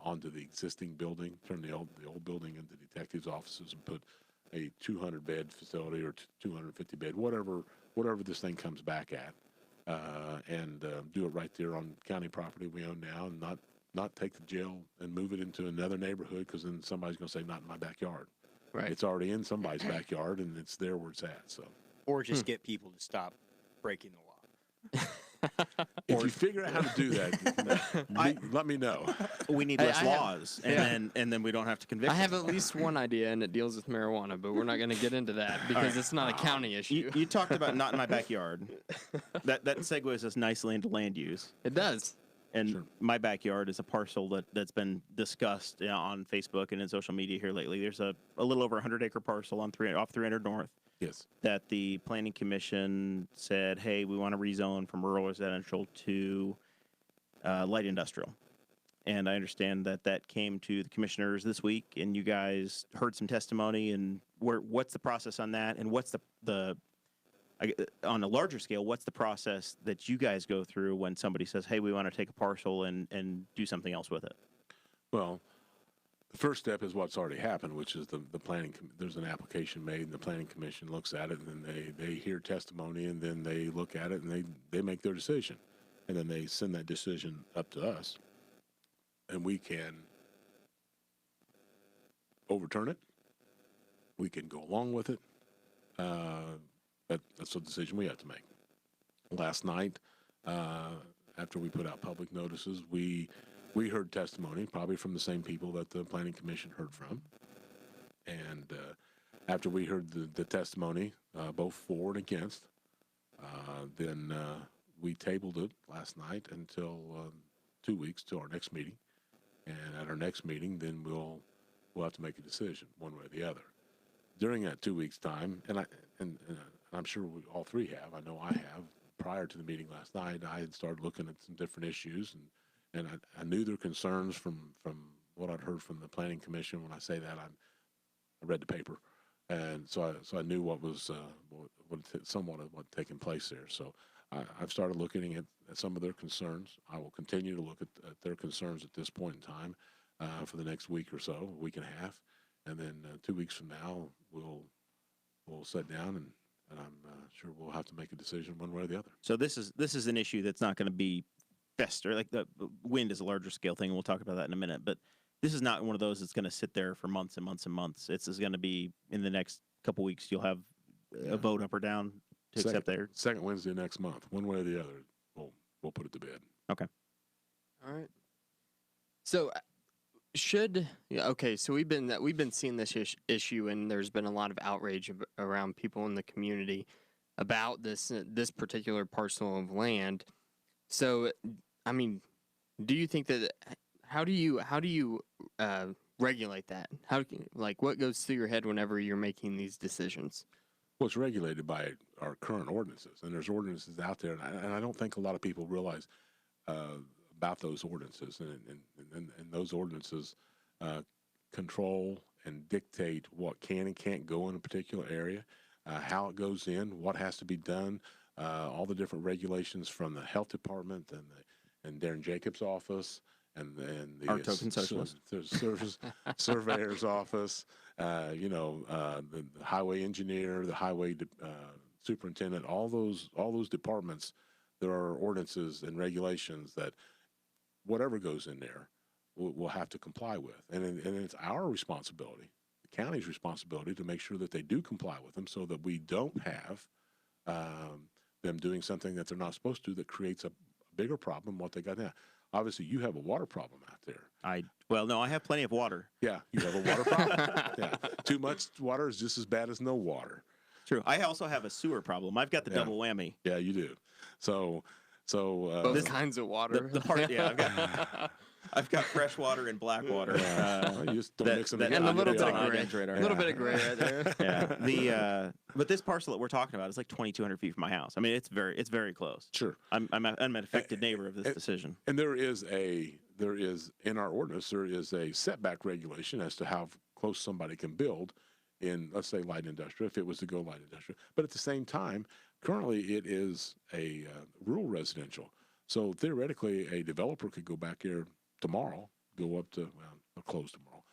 onto the existing building, turn the old building into detectives' offices, and put a 200-bed facility or 250-bed, whatever this thing comes back at, and do it right there on county property we own now, and not take the jail and move it into another neighborhood, because then somebody's going to say, not in my backyard. Right. It's already in somebody's backyard, and it's there where it's at. So, Or just get people to stop breaking the law. if you figure out how to do that, let me know. We need I less have- laws, and then we don't have to convict. I have them. at least one idea, and it deals with marijuana, but we're not going to get into that because it's not a county issue. You talked about not in my backyard. That segues us nicely into land use. It does. And Sure. my backyard is a parcel that's been discussed on Facebook and in social media here lately. There's a little over 100-acre parcel off 300 North Yes. that the Planning Commission said, hey, we want to rezone from rural residential to light industrial. And I understand that came to the commissioners this week, and you guys heard some testimony. And what's the process on that? And what's the on a larger scale, what's the process that you guys go through when somebody says, hey, we want to take a parcel and do something else with it? Well, the first step is what's already happened, which is the planning. There's an application made, and the planning commission looks at it, and then they hear testimony, and then they look at it, and they make their decision, and then they send that decision up to us, and we can overturn it. We can go along with it. That's a decision we have to make. Last night, after we put out public notices, we heard testimony, probably from the same people that the Planning Commission heard from. And after we heard the testimony, both for and against, then we tabled it last night until 2 weeks till our next meeting. And at our next meeting, then we'll have to make a decision one way or the other. During that 2 weeks' time, and I'm sure we all three have, I know I have, prior to the meeting last night, I had started looking at some different issues, and I knew their concerns from what I'd heard from the Planning Commission. When I say that, I read the paper, and so I knew what was somewhat of what taking place there. So I've started looking at some of their concerns. I will continue to look at their concerns at this point in time for the next week or so, week and a half, and then 2 weeks from now we'll sit down and I'm sure we'll have to make a decision one way or the other. So this is an issue that's not going to be fester. Like the wind is a larger scale thing, and we'll talk about that in a minute. But this is not one of those that's going to sit there for months and months and months. It's going to be in the next couple weeks. You'll have a vote up or down to accept there. Second Wednesday next month, one way or the other, we'll put it to bed. Okay. All right. So so we've been seeing this issue, and there's been a lot of outrage around people in the community about this particular parcel of land. So, I mean, do you think that how do you regulate that? What goes through your head whenever you're making these decisions? Well, it's regulated by our current ordinances, and there's ordinances out there, and I don't think a lot of people realize about those ordinances, and those ordinances control and dictate what can and can't go in a particular area, how it goes in, what has to be done, all the different regulations from the health department and Darren Jacobs' office the Our token socialist. service surveyor's office, the highway engineer, the highway superintendent, all those departments. There are ordinances and regulations that whatever goes in there, we'll have to comply with, and it's our responsibility, the county's responsibility, to make sure that they do comply with them, so that we don't have them doing something that they're not supposed to, that creates a bigger problem than what they got now. Obviously, you have a water problem out there. No, I have plenty of water. Yeah, you have a water problem. Yeah, too much water is just as bad as no water. True. I also have a sewer problem. I've got the double whammy. Yeah, you do. So both kinds of water. The part, yeah, I've got fresh water and black water. You just don't mix them together. And a little bit of on gray. God's radar. A little bit of gray right there. Yeah. But this parcel that we're talking about is like 2,200 feet from my house. I mean, it's very close. Sure. I'm an affected neighbor of this decision. And there is in our ordinance, there is a setback regulation as to how close somebody can build in, let's say, light industrial, if it was to go light industrial. But at the same time, currently it is a rural residential. So theoretically, a developer could go back here tomorrow, go up to, well, they'll close tomorrow.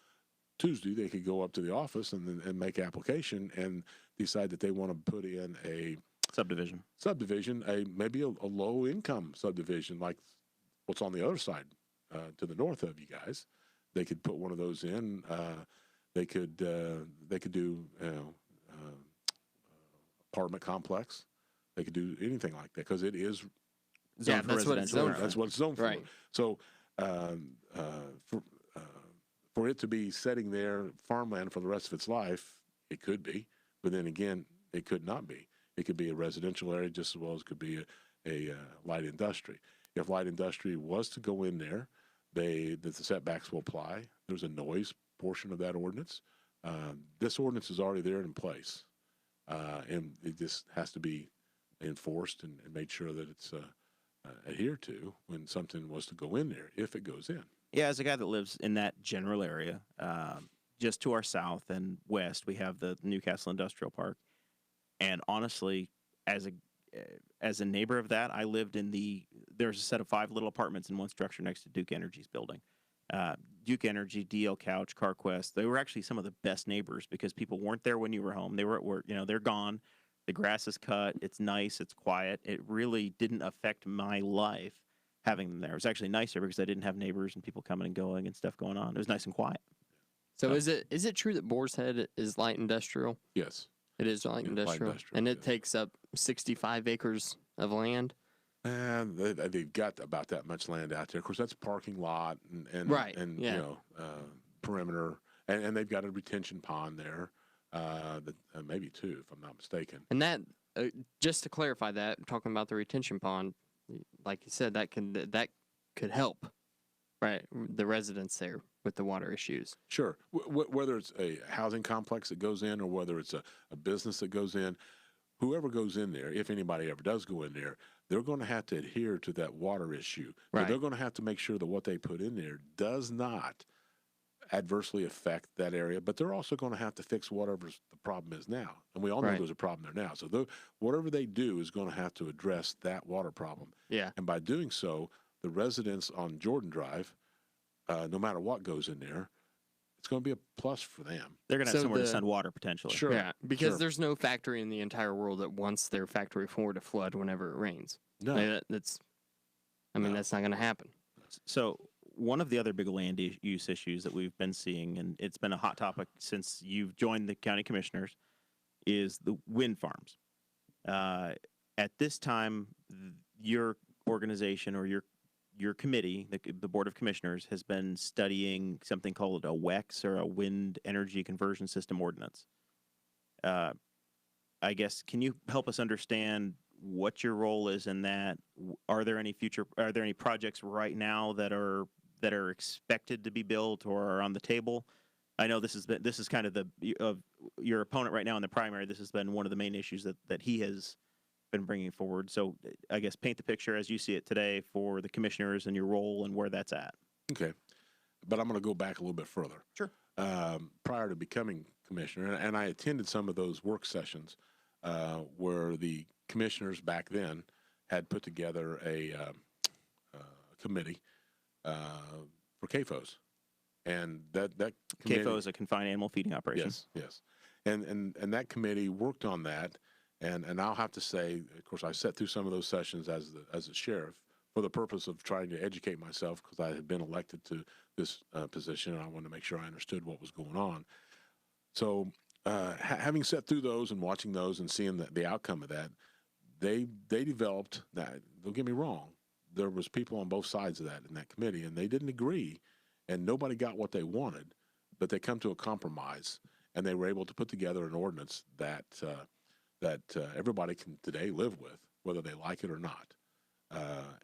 Tuesday, they could go up to the office and make application and decide that they want to put in a Subdivision, maybe a low income subdivision like what's on the other side to the north of you guys. They could put one of those in. They could do apartment complex. They could do anything like that because it is zoned for that's what it's residential. zoned for. that's what it's zoned for. Right. So for it to be sitting there farmland for the rest of its life, it could be, but then again, it could not be. It could be a residential area just as well as it could be a light industry. If light industry was to go in there, the setbacks will apply. There's a noise portion of that ordinance. This ordinance is already there in place, and it just has to be enforced and made sure that it's adhered to when something was to go in there, if it goes in. Yeah, as a guy that lives in that general area, just to our south and west, we have the Newcastle Industrial Park. And honestly, as a neighbor of that, I lived in there's a set of 5 little apartments in one structure next to Duke Energy's building. Duke Energy, DL Couch, CarQuest, they were actually some of the best neighbors because people weren't there when you were home. They were at work, they're gone. The grass is cut. It's nice. It's quiet. It really didn't affect my life having them there. It was actually nicer because I didn't have neighbors and people coming and going and stuff going on. It was nice and quiet. So is it true that Boar's Head is light industrial? Yes. It is light industrial. And it takes up 65 acres of land? And they've got about that much land out there. Of course, that's parking lot and right. and yeah. Perimeter, and they've got a retention pond there, maybe 2, if I'm not mistaken. And that, just to clarify that, talking about the retention pond, like you said, that could help, right, the residents there with the water issues. Sure. Whether it's a housing complex that goes in or whether it's a business that goes in, whoever goes in there, if anybody ever does go in there, they're going to have to adhere to that water issue. Right. So they're going to have to make sure that what they put in there does not adversely affect that area, but they're also going to have to fix whatever the problem is now. And we all know Right. there's a problem there now. So whatever they do is going to have to address that water problem. Yeah. And by doing so, the residents on Jordan Drive, no matter what goes in there, it's going to be a plus for them. They're going to have somewhere to send water potentially. Sure. Yeah, because Sure. there's no factory in the entire world that wants their factory floor to flood whenever it rains. No. Like, that's not going to happen. So one of the other big land use issues that we've been seeing, and it's been a hot topic since you've joined the county commissioners, is the wind farms. At this time, your organization or your committee, the Board of Commissioners, has been studying something called a WEX, or a Wind Energy Conversion System Ordinance. I guess, can you help us understand what your role is in that? Are there any projects right now that are expected to be built or are on the table? I know this is kind of your opponent right now in the primary. This has been one of the main issues that he has been bringing forward. So I guess paint the picture as you see it today for the commissioners and your role and where that's at. Okay. But I'm going to go back a little bit further. Sure. Prior to becoming commissioner, and I attended some of those work sessions where the commissioners back then had put together a committee for CAFOs. And that committee, CAFO is a confined animal feeding operation. yes, yes. And that committee worked on that. And I'll have to say, of course, I sat through some of those sessions as a sheriff for the purpose of trying to educate myself, because I had been elected to this position, and I wanted to make sure I understood what was going on. So having sat through those and watching those and seeing the outcome of that, they developed that. Don't get me wrong, there was people on both sides of that in that committee, and they didn't agree, and nobody got what they wanted, but they come to a compromise, and they were able to put together an ordinance that everybody can today live with, whether they like it or not.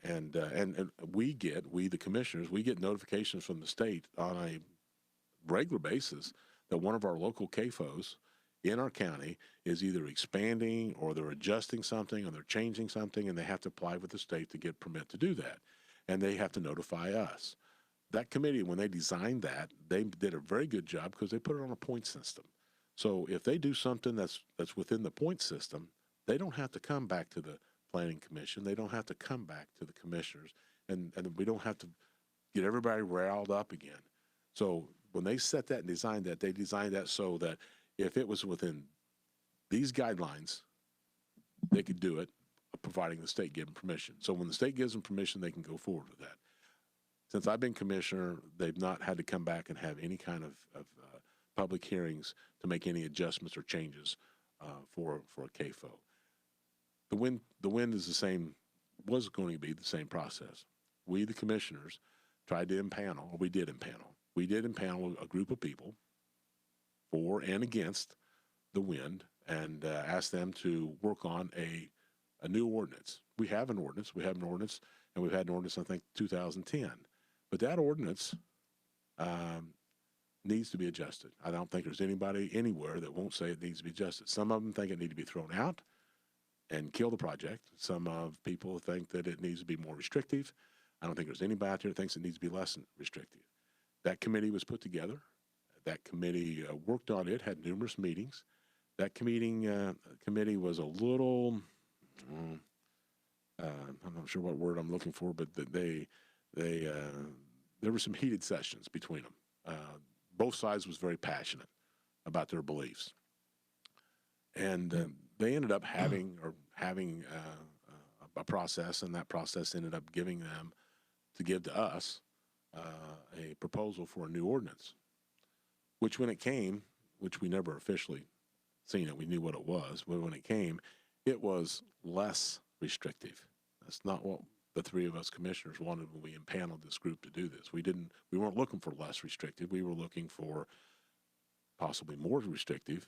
And we, the commissioners, we get notifications from the state on a regular basis that one of our local CAFOs in our county is either expanding, or they're adjusting something, or they're changing something, and they have to apply with the state to get permit to do that. And they have to notify us. That committee, when they designed that, they did a very good job, because they put it on a point system. So if they do something that's within the point system, they don't have to come back to the Planning Commission. They don't have to come back to the commissioners, and we don't have to get everybody riled up again. So when they set that and designed that, they designed that so that if it was within these guidelines, they could do it, providing the state gave them permission. So when the state gives them permission, they can go forward with that. Since I've been commissioner, they've not had to come back and have any kind of public hearings to make any adjustments or changes for a CAFO. The wind is the same, was going to be the same process. We, the commissioners, tried to impanel, or we did impanel. We did impanel a group of people for and against the wind, and asked them to work on a new ordinance. We have an ordinance. And we've had an ordinance, I think, 2010. But that ordinance needs to be adjusted. I don't think there's anybody anywhere that won't say it needs to be adjusted. Some of them think it needs to be thrown out and kill the project. Some of people think that it needs to be more restrictive. I don't think there's anybody out there that thinks it needs to be less restrictive. That committee was put together. That committee worked on it, had numerous meetings. That committee was a little, I'm not sure what word I'm looking for, but there were some heated sessions between them. Both sides was very passionate about their beliefs. And they ended up having a process, and that process ended up giving them to give to us a proposal for a new ordinance, which when it came, which we never officially seen it, we knew what it was, but when it came, it was less restrictive. That's not what the three of us commissioners wanted when we impaneled this group to do this. We weren't looking for less restrictive. We were looking for possibly more restrictive,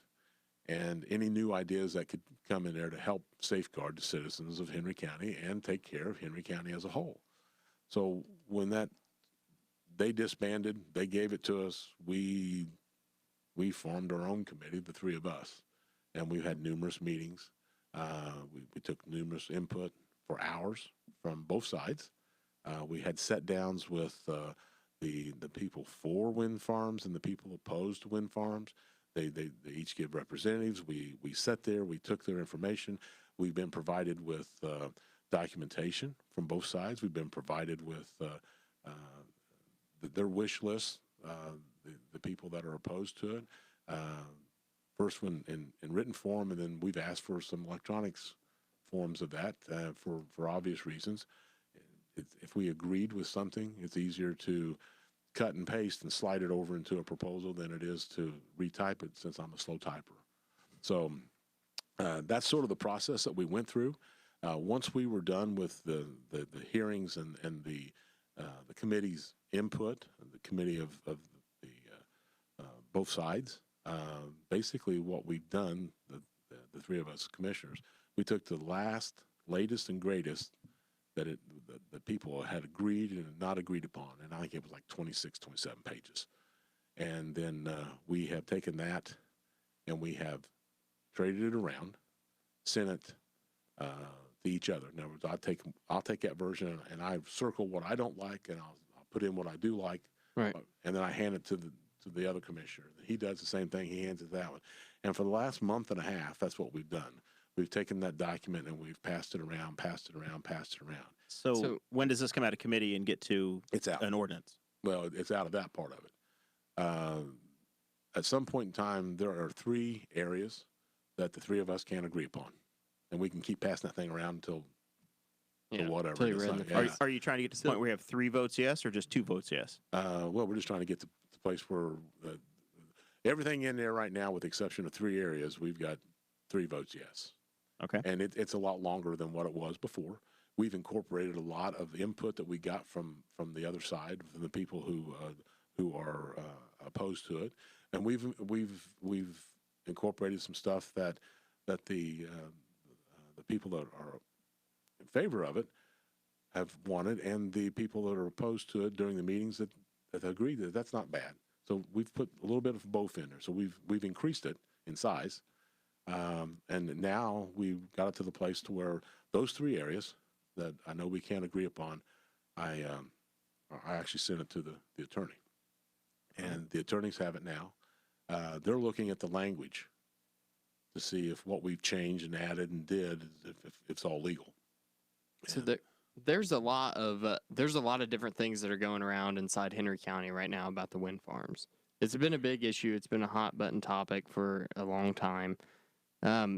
and any new ideas that could come in there to help safeguard the citizens of Henry County and take care of Henry County as a whole. So when they disbanded, they gave it to us, we formed our own committee, the three of us, and we've had numerous meetings. We took numerous input for hours from both sides. We had set downs with the people for wind farms and the people opposed to wind farms. They each give representatives. We sat there. We took their information. We've been provided with documentation from both sides. We've been provided with their wish list, the people that are opposed to it. First one in written form, and then we've asked for some electronics forms of that for obvious reasons. If we agreed with something, it's easier to cut and paste and slide it over into a proposal than it is to retype it, since I'm a slow typer. So that's sort of the process that we went through. Once we were done with the hearings and the committee's input, the committee of the both sides, basically what we've done, the three of us commissioners, we took the latest and greatest that the people had agreed and not agreed upon, and I think it was like 26, 27 pages. And then we have taken that and we have traded it around, sent it to each other. In other words, I'll take that version and I circle what I don't like, and I'll put in what I do like, Right. And then I hand it to the other commissioner. He does the same thing. He hands it that one. And for the last month and a half, that's what we've done. we've taken that document and we've passed it around. So when does this come out of committee and get to It's out. an ordinance? Well, it's out of that part of it. At some point in time, there are 3 areas that the 3 of us can't agree upon, and we can keep passing that thing around until whatever. Until you're It's in like, the yeah. face. Are you trying to get to the point where you have 3 votes yes or just 2 votes yes? Well, we're just trying to get to the place where everything in there right now, with the exception of 3 areas, we've got 3 votes yes. Okay. And it's a lot longer than what it was before. We've incorporated a lot of the input that we got from the other side, from the people who are opposed to it, and we've incorporated some stuff that the people that are in favor of it have wanted, and the people that are opposed to it during the meetings that agree that that's not bad. So we've put a little bit of both in there. So we've increased it in size, and now we've got it to the place to where those 3 areas that I know we can't agree upon, I actually sent it to the attorney, and the attorneys have it now. They're looking at the language to see if what we've changed and added and did, if it's all legal. So there's a lot of different things that are going around inside Henry County right now about the wind farms. It's been a big issue. It's been a hot button topic for a long time.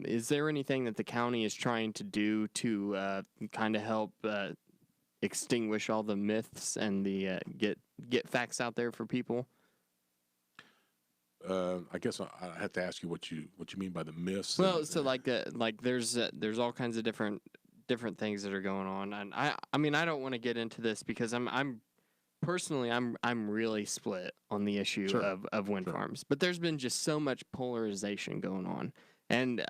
Is there anything that the county is trying to do to kind of help extinguish all the myths and the get facts out there for people? I guess I have to ask you what you mean by the myths. Well, so like there's all kinds of different things that are going on, and I mean I don't want to get into this because I'm personally I'm really split on the issue Sure. of wind Sure. farms, but there's been just so much polarization going on, and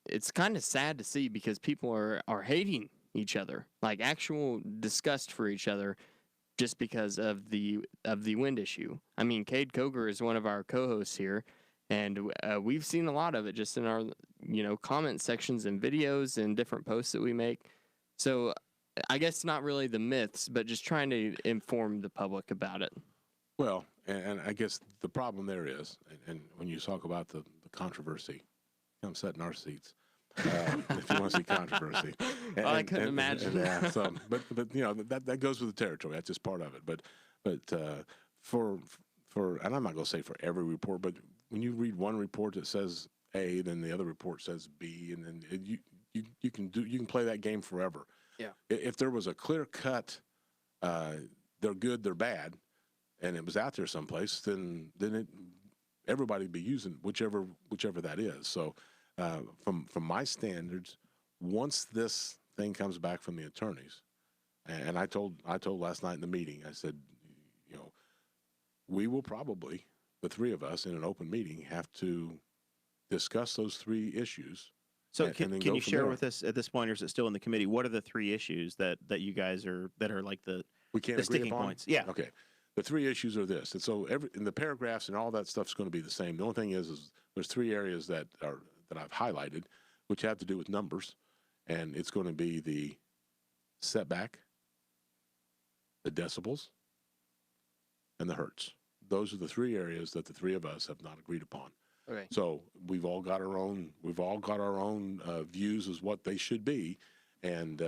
it's kind of sad to see because people are hating each other, like actual disgust for each other, just because of the wind issue. I mean, Cade Coger is one of our co-hosts here, and we've seen a lot of it just in our comment sections and videos and different posts that we make. So I guess not really the myths, but just trying to inform the public about it. Well, and I guess the problem there is, and when you talk about the controversy, come sit in our seats. If you want to see controversy, I couldn't imagine. Yeah, so, but that goes with the territory. That's just part of it. But for and I'm not going to say for every report, but when you read one report that says A, then the other report says B, and then you can play that game forever. Yeah. If there was a clear cut, they're good, they're bad, and it was out there someplace, then everybody would be using whichever that is. So. From my standards, once this thing comes back from the attorneys, and I told last night in the meeting, I said, we will probably, the 3 of us in an open meeting, have to discuss those 3 issues. So can you share with us at this point, or is it still in the committee? What are the 3 issues that you guys are like we can't the agree sticking upon? points? Yeah. Okay. The 3 issues are this, and so in the paragraphs and all that stuff's going to be the same. The only thing is there's 3 areas that I've highlighted, which have to do with numbers, and it's going to be the setback, the decibels, and the hertz. Those are the 3 areas that the 3 of us have not agreed upon. Okay. So we've all got our own views as what they should be, and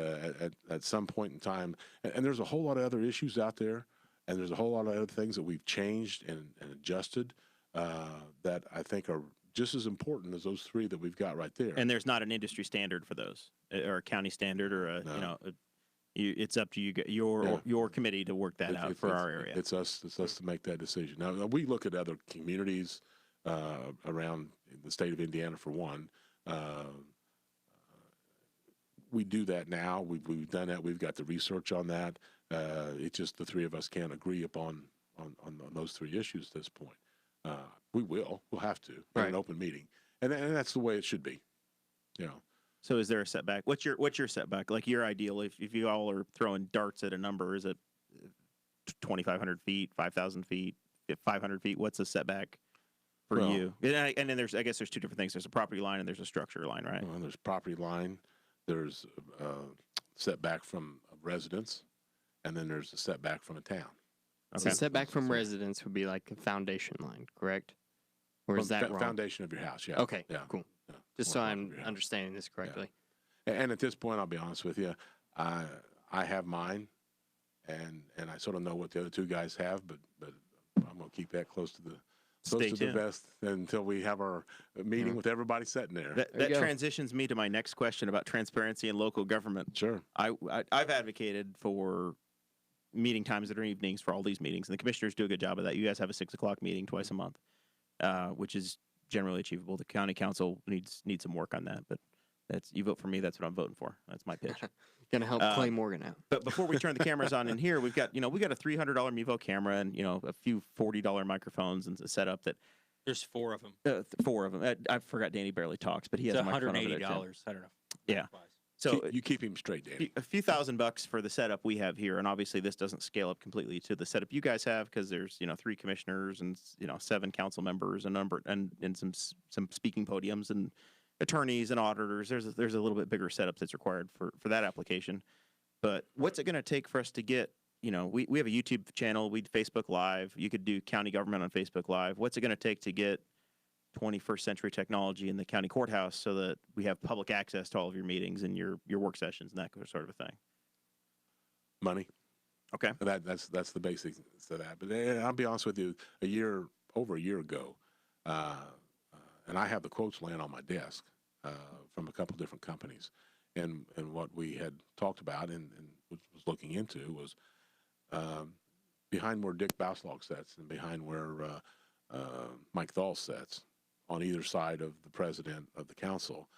at some point in time, and there's a whole lot of other issues out there, and there's a whole lot of other things that we've changed and adjusted that I think are just as important as those 3 that we've got right there. And there's not an industry standard for those, or a county standard, or it's up to your committee to work that out for our area. It's us to make that decision. Now we look at other communities around the state of Indiana for one. We do that now. We've done that. We've got the research on that. It's just the 3 of us can't agree upon on those 3 issues at this point. We'll have to in an open meeting, and that's the way it should be. So is there a setback? What's your setback? Like your ideal, if you all are throwing darts at a number, is it 2,500 feet, 5,000 feet, 500 feet? What's a setback for you? And then I guess there's 2 different things. There's a property line and there's a structure line, right? Well, there's property line, there's setback from a residence, and then there's a setback from a town. Okay. So setback from residence would be like a foundation line, correct? Or is that wrong? Foundation of your house, yeah. Okay, yeah. Cool. Yeah. Just more so comfort I'm for your house. understanding this correctly. And at this point, I'll be honest with you, I have mine, and I sort of know what the other two guys have, but I'm gonna keep that close to the Stay tuned. vest until we have our meeting with everybody sitting there. That There you go. transitions me to my next question about transparency in local government. Sure. I've advocated for meeting times that are evenings for all these meetings, and the commissioners do a good job of that. You guys have a 6 o'clock meeting twice a month, which is generally achievable. The county council needs some work on that, but you vote for me. That's what I'm voting for. That's my pitch. Gonna help Clay Morgan out. But before we turn the cameras on in here, we've got a $300 Mevo camera and a few $40 microphones and a setup that There's 4 of them. 4 of them. I forgot Danny barely talks, but he has It's a microphone over there, too. $180. I don't know. Yeah. So You keep him straight, Danny. a few $1,000 for the setup we have here, and obviously this doesn't scale up completely to the setup you guys have because there's 3 commissioners and 7 council members and some speaking podiums and attorneys and auditors. There's a little bit bigger setup that's required for that application. But what's it going to take for us to get? We have a YouTube channel. We Facebook Live. You could do county government on Facebook Live. What's it going to take to get 21st century technology in the county courthouse so that we have public access to all of your meetings and your work sessions and that sort of a thing? Money. Okay. That's the basics to that. But I'll be honest with you, over a year ago, and I have the quotes laying on my desk from a couple different companies, and what we had talked about and was looking into was behind where Dick Bauslog sits and behind where Mike Thal sits on either side of the president of the council,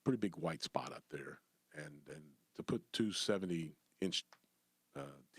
pretty big white spot up there, and to put two 70-inch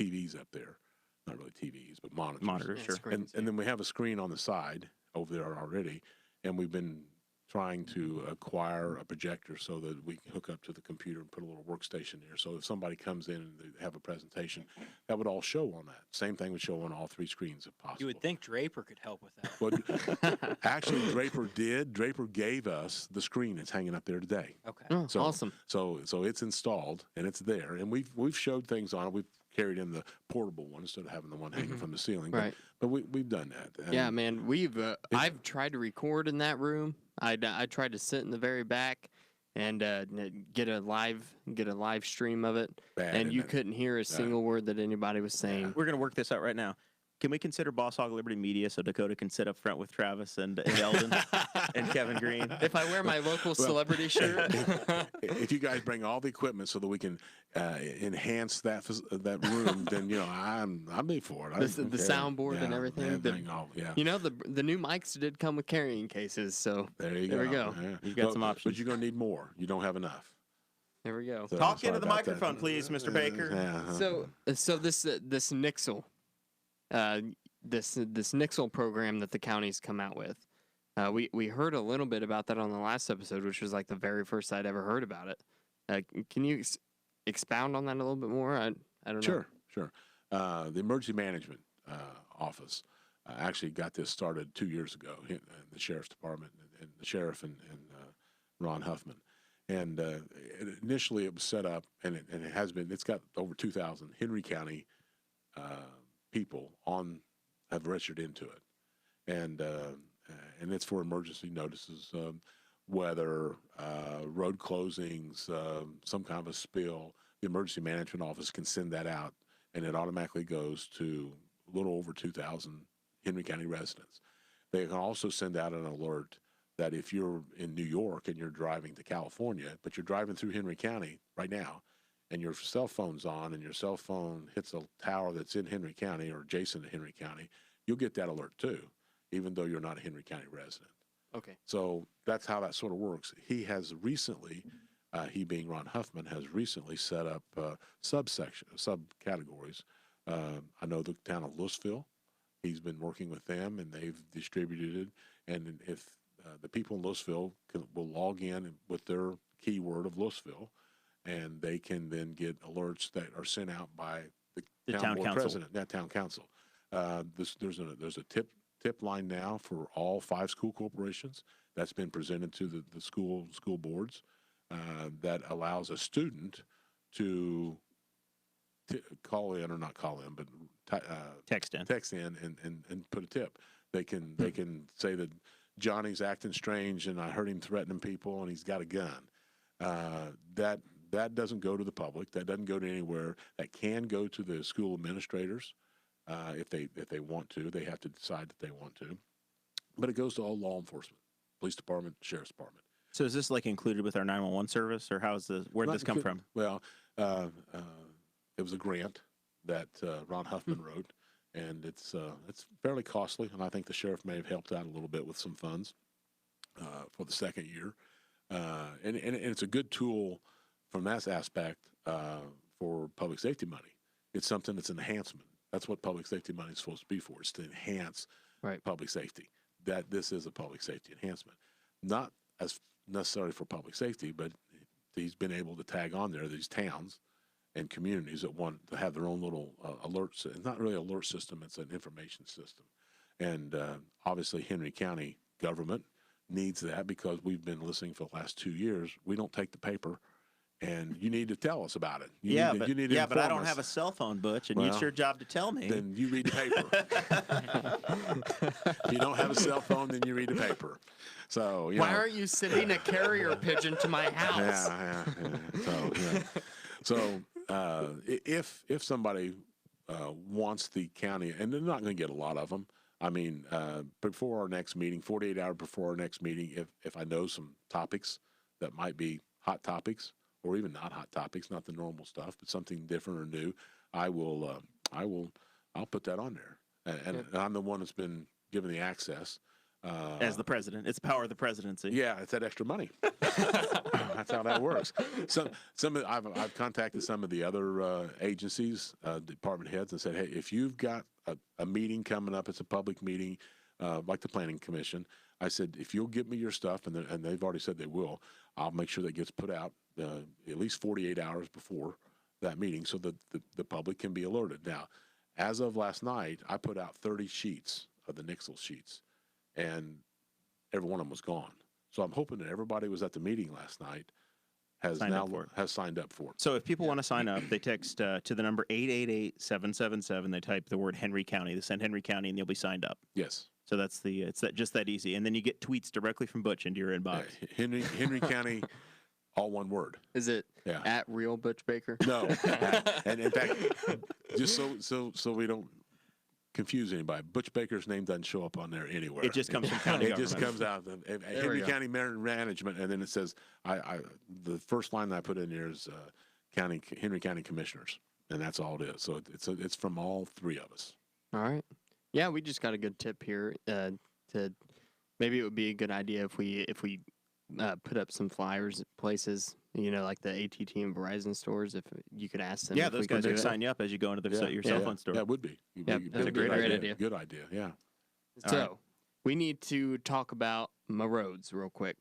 TVs up there, not really TVs, but monitors. Monitors, Yeah, sure. screens, And then we have a screen on the side over there already, and we've been trying to acquire a projector so that we can hook up to the computer and put a little workstation there. So if somebody comes in and they have a presentation, that would all show on that. Same thing would show on all 3 screens if possible. You would think Draper could help with that. Well, actually, Draper did. Draper gave us the screen that's hanging up there today. Okay. Oh, So- awesome. So it's installed and it's there, and we've showed things on it. We've carried in the portable one instead of having the one hanging from the ceiling. Right. But we've done that. And Yeah, man. I've tried to record in that room. I tried to sit in the very back and get a live stream of it, bad, and isn't you it? couldn't hear a single word that anybody was saying. We're going to work this out right now. Can we consider Boss Hog Liberty Media so Dakota can sit up front with Travis and Eldon and Kevin Green? If I wear my local celebrity shirt, If you guys bring all the equipment so that we can enhance that room, then I'm big for it. the soundboard and everything. The new mics did come with carrying cases, so There you there go. we go. Yeah. You've got some options. But you're gonna need more. You don't have enough. there we go. So Talk sorry into the about that. microphone, please, Mr. Baker. Yeah. So this Nixle, this Nixle program that the counties come out with, we heard a little bit about that on the last episode, which was like the very first I'd ever heard about it. Can you expound on that a little bit more? I don't know. Sure. The emergency management office actually got this started 2 years ago. The sheriff's department and the sheriff and Ron Huffman. And initially it was set up, and it has been. It's got over 2,000 Henry County people have registered into it, and it's for emergency notices, weather, road closings, some kind of a spill. The emergency management office can send that out, and it automatically goes to a little over 2,000 Henry County residents. They can also send out an alert that if you're in New York and you're driving to California, but you're driving through Henry County right now, and your cell phone's on and your cell phone hits a tower that's in Henry County or adjacent to Henry County, you'll get that alert too, even though you're not a Henry County resident. Okay. So that's how that sort of works. He has recently, he being Ron Huffman, has recently set up subcategories. I know the town of Louisville, he's been working with them, and they've distributed it. And if the people in Louisville will log in with their keyword of Louisville, and they can then get alerts that are sent out by the town board council. president, that town council. There's a tip line now for all 5 school corporations that's been presented to the school boards that allows a student to call in, or not call in, but Text in. and put a tip. They can say that Johnny's acting strange and I heard him threatening people and he's got a gun. That doesn't go to the public. That doesn't go to anywhere. That can go to the school administrators if they want to. They have to decide that they want to. But it goes to all law enforcement, police department, sheriff's department. So is this like included with our 911 service, or where did this come from? Well, it was a grant that Ron Huffman wrote, and it's fairly costly, and I think the sheriff may have helped out a little bit with some funds for the second year. And it's a good tool from that aspect for public safety money. It's something that's an enhancement. That's what public safety money is supposed to be for. It's to enhance public safety. That this is a public safety enhancement. Not as necessarily for public safety, but he's been able to tag on there these towns and communities that want to have their own little alerts. It's not really an alert system, it's an information system. And obviously Henry County government needs that because we've been listening for the last 2 years. We don't take the paper, and you need to tell us about it. You need to but I don't inform have a us. cell phone, Butch, and it's your job to tell me. Then you read the paper. If you don't have a cell phone, then you read the paper. So Why aren't you sending a carrier pigeon to my house? Yeah. So if somebody wants the county, and they're not going to get a lot of them. I mean, before our next meeting, 48 hours before our next meeting, if I know some topics that might be hot topics, or even not hot topics, not the normal stuff, but something different or new, I'll put that on there. And I'm the one that's been given the access. As the president, it's the power of the presidency. Yeah, it's that extra money. That's how that works. I've contacted some of the other agencies, department heads, and said, hey, if you've got a meeting coming up, it's a public meeting, like the Planning Commission. I said, if you'll give me your stuff, and they've already said they will, I'll make sure that gets put out at least 48 hours before that meeting so that the public can be alerted. Now, as of last night, I put out 30 sheets of the Nixle sheets, and every one of them was gone. So I'm hoping that everybody was at the meeting last night has signed up for it. So if people want to sign up, they text to the number 888-777. They type the word Henry County. They send Henry County, and you'll be signed up. Yes. So it's just that easy. And then you get tweets directly from Butch into your inbox. Henry County, all one word. Is it at real Butch Baker? No. And in fact, just so we don't confuse anybody, Butch Baker's name doesn't show up on there anywhere. It just comes from county government. It just comes out of Henry County Management, and then it says, the first line that I put in there is Henry County Commissioners, and that's all it is. So it's from all three of us. All right. Yeah, we just got a good tip here. Maybe it would be a good idea if we put up some flyers at places, like the AT&T and Verizon stores. If you could ask them. Yeah, those guys can sign you up as you go into your cell phone store. That would be. That's a great idea. Good idea. Yeah. So we need to talk about my roads real quick,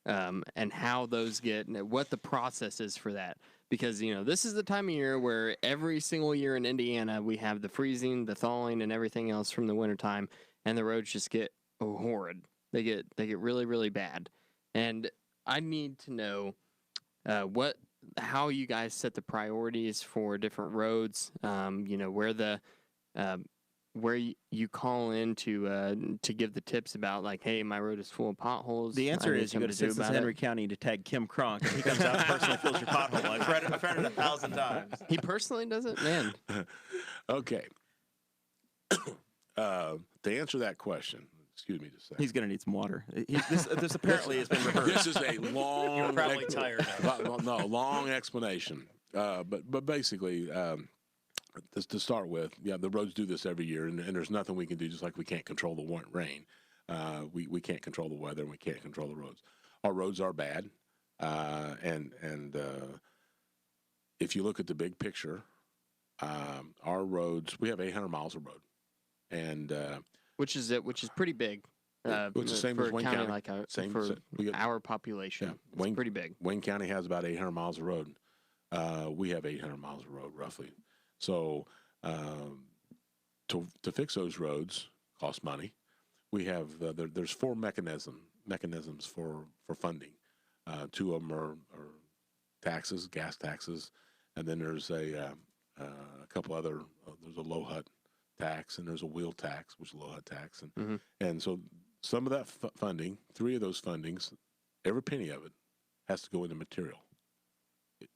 and how those what the process is for that. Because, this is the time of year where every single year in Indiana, we have the freezing, the thawing, and everything else from the wintertime, and the roads just get horrid. They get really, really bad. And I need to know how you guys set the priorities for different roads, where you call in to give the tips about, like, hey, my road is full of potholes. The answer is you go to Citizens Henry County to tag Kim Kronk, and he comes out and personally fills your pothole. I've read it 1,000 times. He personally does it? Man. Okay. To answer that question, excuse me just a second. He's going to need some water. This apparently has been rehearsed. This is a long... You're probably tired now. Long explanation. But basically... to start with, the roads do this every year, and there's nothing we can do. Just like we can't control the rain, we can't control the weather, and we can't control the roads. Our roads are bad, and if you look at the big picture, our roads, we have 800 miles of road, and which is pretty big. Which is the same for as Wayne County, County. Our population. Yeah, it's pretty big. Wayne County has about 800 miles of road. We have 800 miles of road roughly. So to fix those roads costs money. We have there's 4 mechanisms for funding. 2 of them are taxes, gas taxes, and then there's a couple other. There's a low hut tax, and there's a wheel tax, which is a low hut tax, and so some of that funding, 3 of those fundings, every penny of it has to go into material.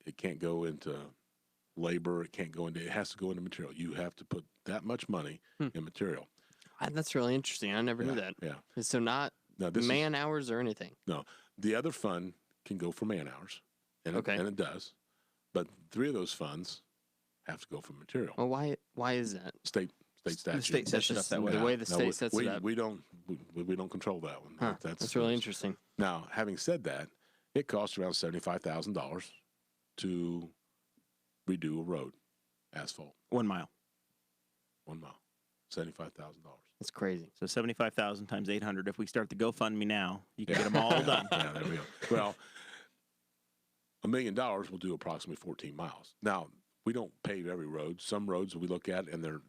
It can't go into labor. It has to go into material. You have to put that much money in material. That's really interesting. I never knew that. Yeah. So not man hours or anything. No. The other fund can go for man hours, and it does. But 3 of those funds have to go for material. Well, why is that? State statute. The state sets it up that way. The way the state sets it up. We don't control that one. Huh. That's really interesting. Now, having said that, it costs around $75,000 to redo a road, asphalt. 1 mile. 1 mile, $75,000. That's crazy. So 75,000 times 800. If we start the GoFundMe now, you can get them all done. Yeah, there we go. Well, $1 million will do approximately 14 miles. Now, we don't pave every road. Some roads we look at, and they're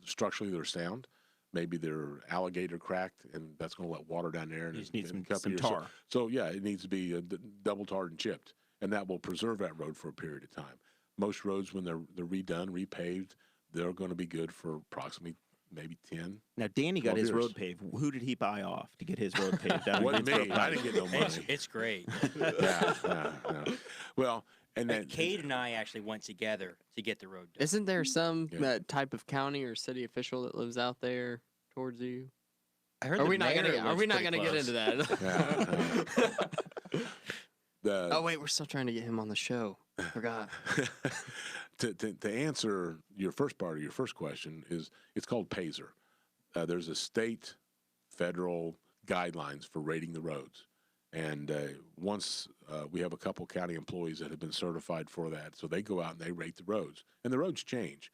sound. Maybe they're alligator cracked, and that's going to let water down there. And You just need and some tar. So, yeah, it needs to be double tarred and chipped, and that will preserve that road for a period of time. Most roads, when they're redone, repaved, they're going to be good for approximately maybe 10. Now, Danny got his years. road paved. Who did he buy off to get his road paved? Down in Wasn't me. Greensboro I didn't get no money. It's great. Yeah. Well, and then Cade and I actually went together to get the road done. Isn't there some type of county or city official that lives out there towards you? I heard Are the we not mayor gonna? Are lives we not pretty gonna get close. into that? Yeah. Oh wait, we're still trying to get him on the show. Forgot. To answer your first part of your first question is it's called PASER. There's a state, federal guidelines for rating the roads. And once we have a couple county employees that have been certified for that, so they go out and they rate the roads. And the roads change.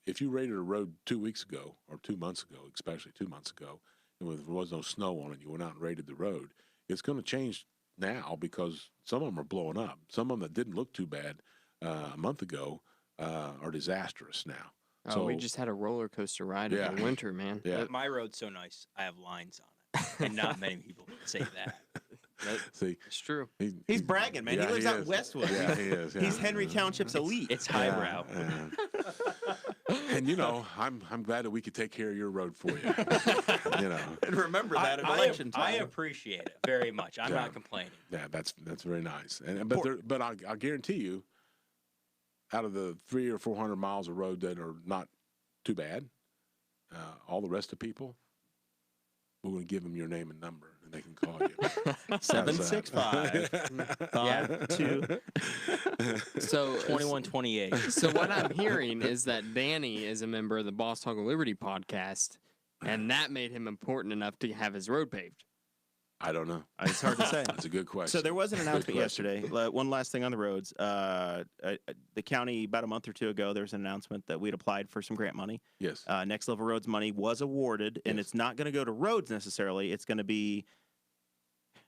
If you rated a road 2 weeks ago or 2 months ago, especially 2 months ago, and there was no snow on it, you went out and rated the road, it's going to change now because some of them are blowing up. Some of them that didn't look too bad a month ago are disastrous now. Oh, So we just had a roller coaster ride in the winter, man. Yeah. But my road's so nice, I have lines on it. And not many people can say that. See, It's true. He's bragging, man. Yeah, he lives he out in is. Westwood. Yeah, he is. Yeah. He's Henry Township's elite. It's highbrow. And I'm glad that we could take care of your road for you. And remember that at election time. I appreciate it very much. I'm not complaining. Yeah, that's very nice. But I guarantee you, out of the 300 or 400 miles of road that are not too bad, all the rest of people, we're going to give them your name and number, and they can call you. 765 52. So 2128. So what I'm hearing is that Danny is a member of the Boss Hog of Liberty podcast, and that made him important enough to have his road paved. I don't know. It's hard to say. That's a good question. So there was an announcement question. yesterday. One last thing on the roads. The county, about a month or two ago, there was an announcement that we'd applied for some grant money. Yes. Next Level Roads money was awarded, and it's not going to go to roads necessarily. It's going to be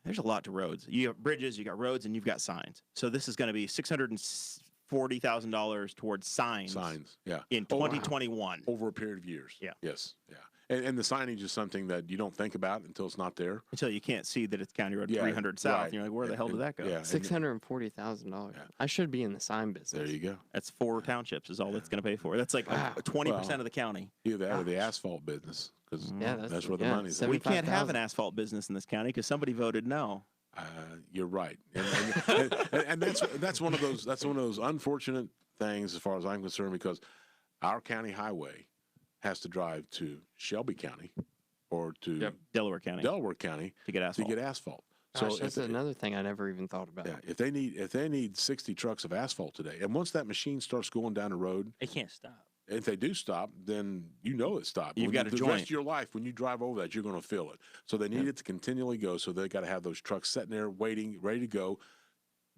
there's a lot to roads. You have bridges, you got roads, and you've got signs. So this is going to be $640,000 towards signs. Signs, yeah. In 2021. Over a period of years. Yeah. Yes, yeah. And the signage is something that you don't think about until it's not there. Until you can't see that it's County Road Yeah, 300 South. right. And you're like, where the hell did that go? Yeah. $640,000. Yeah. I should be in the sign business. There you go. That's 4 townships is all that's going to pay for. That's like Wow. 20% of the county. Either that or the asphalt business, because Yeah, that's where the money's at. We can't have an 75,000. asphalt business in this county because somebody voted no. You're right, and that's one of those unfortunate things as far as I'm concerned, because our county highway has to drive to Shelby County or to Delaware County Delaware County to get asphalt. Gosh, So that's another thing I never even thought about. yeah, if they need 60 trucks of asphalt today, and once that machine starts going down the road, It can't stop. if they do stop, then it stopped. You've got a the joint. rest of your life, when you drive over that, you're going to feel it. So they need it to continually go. So they got to have those trucks sitting there waiting, ready to go.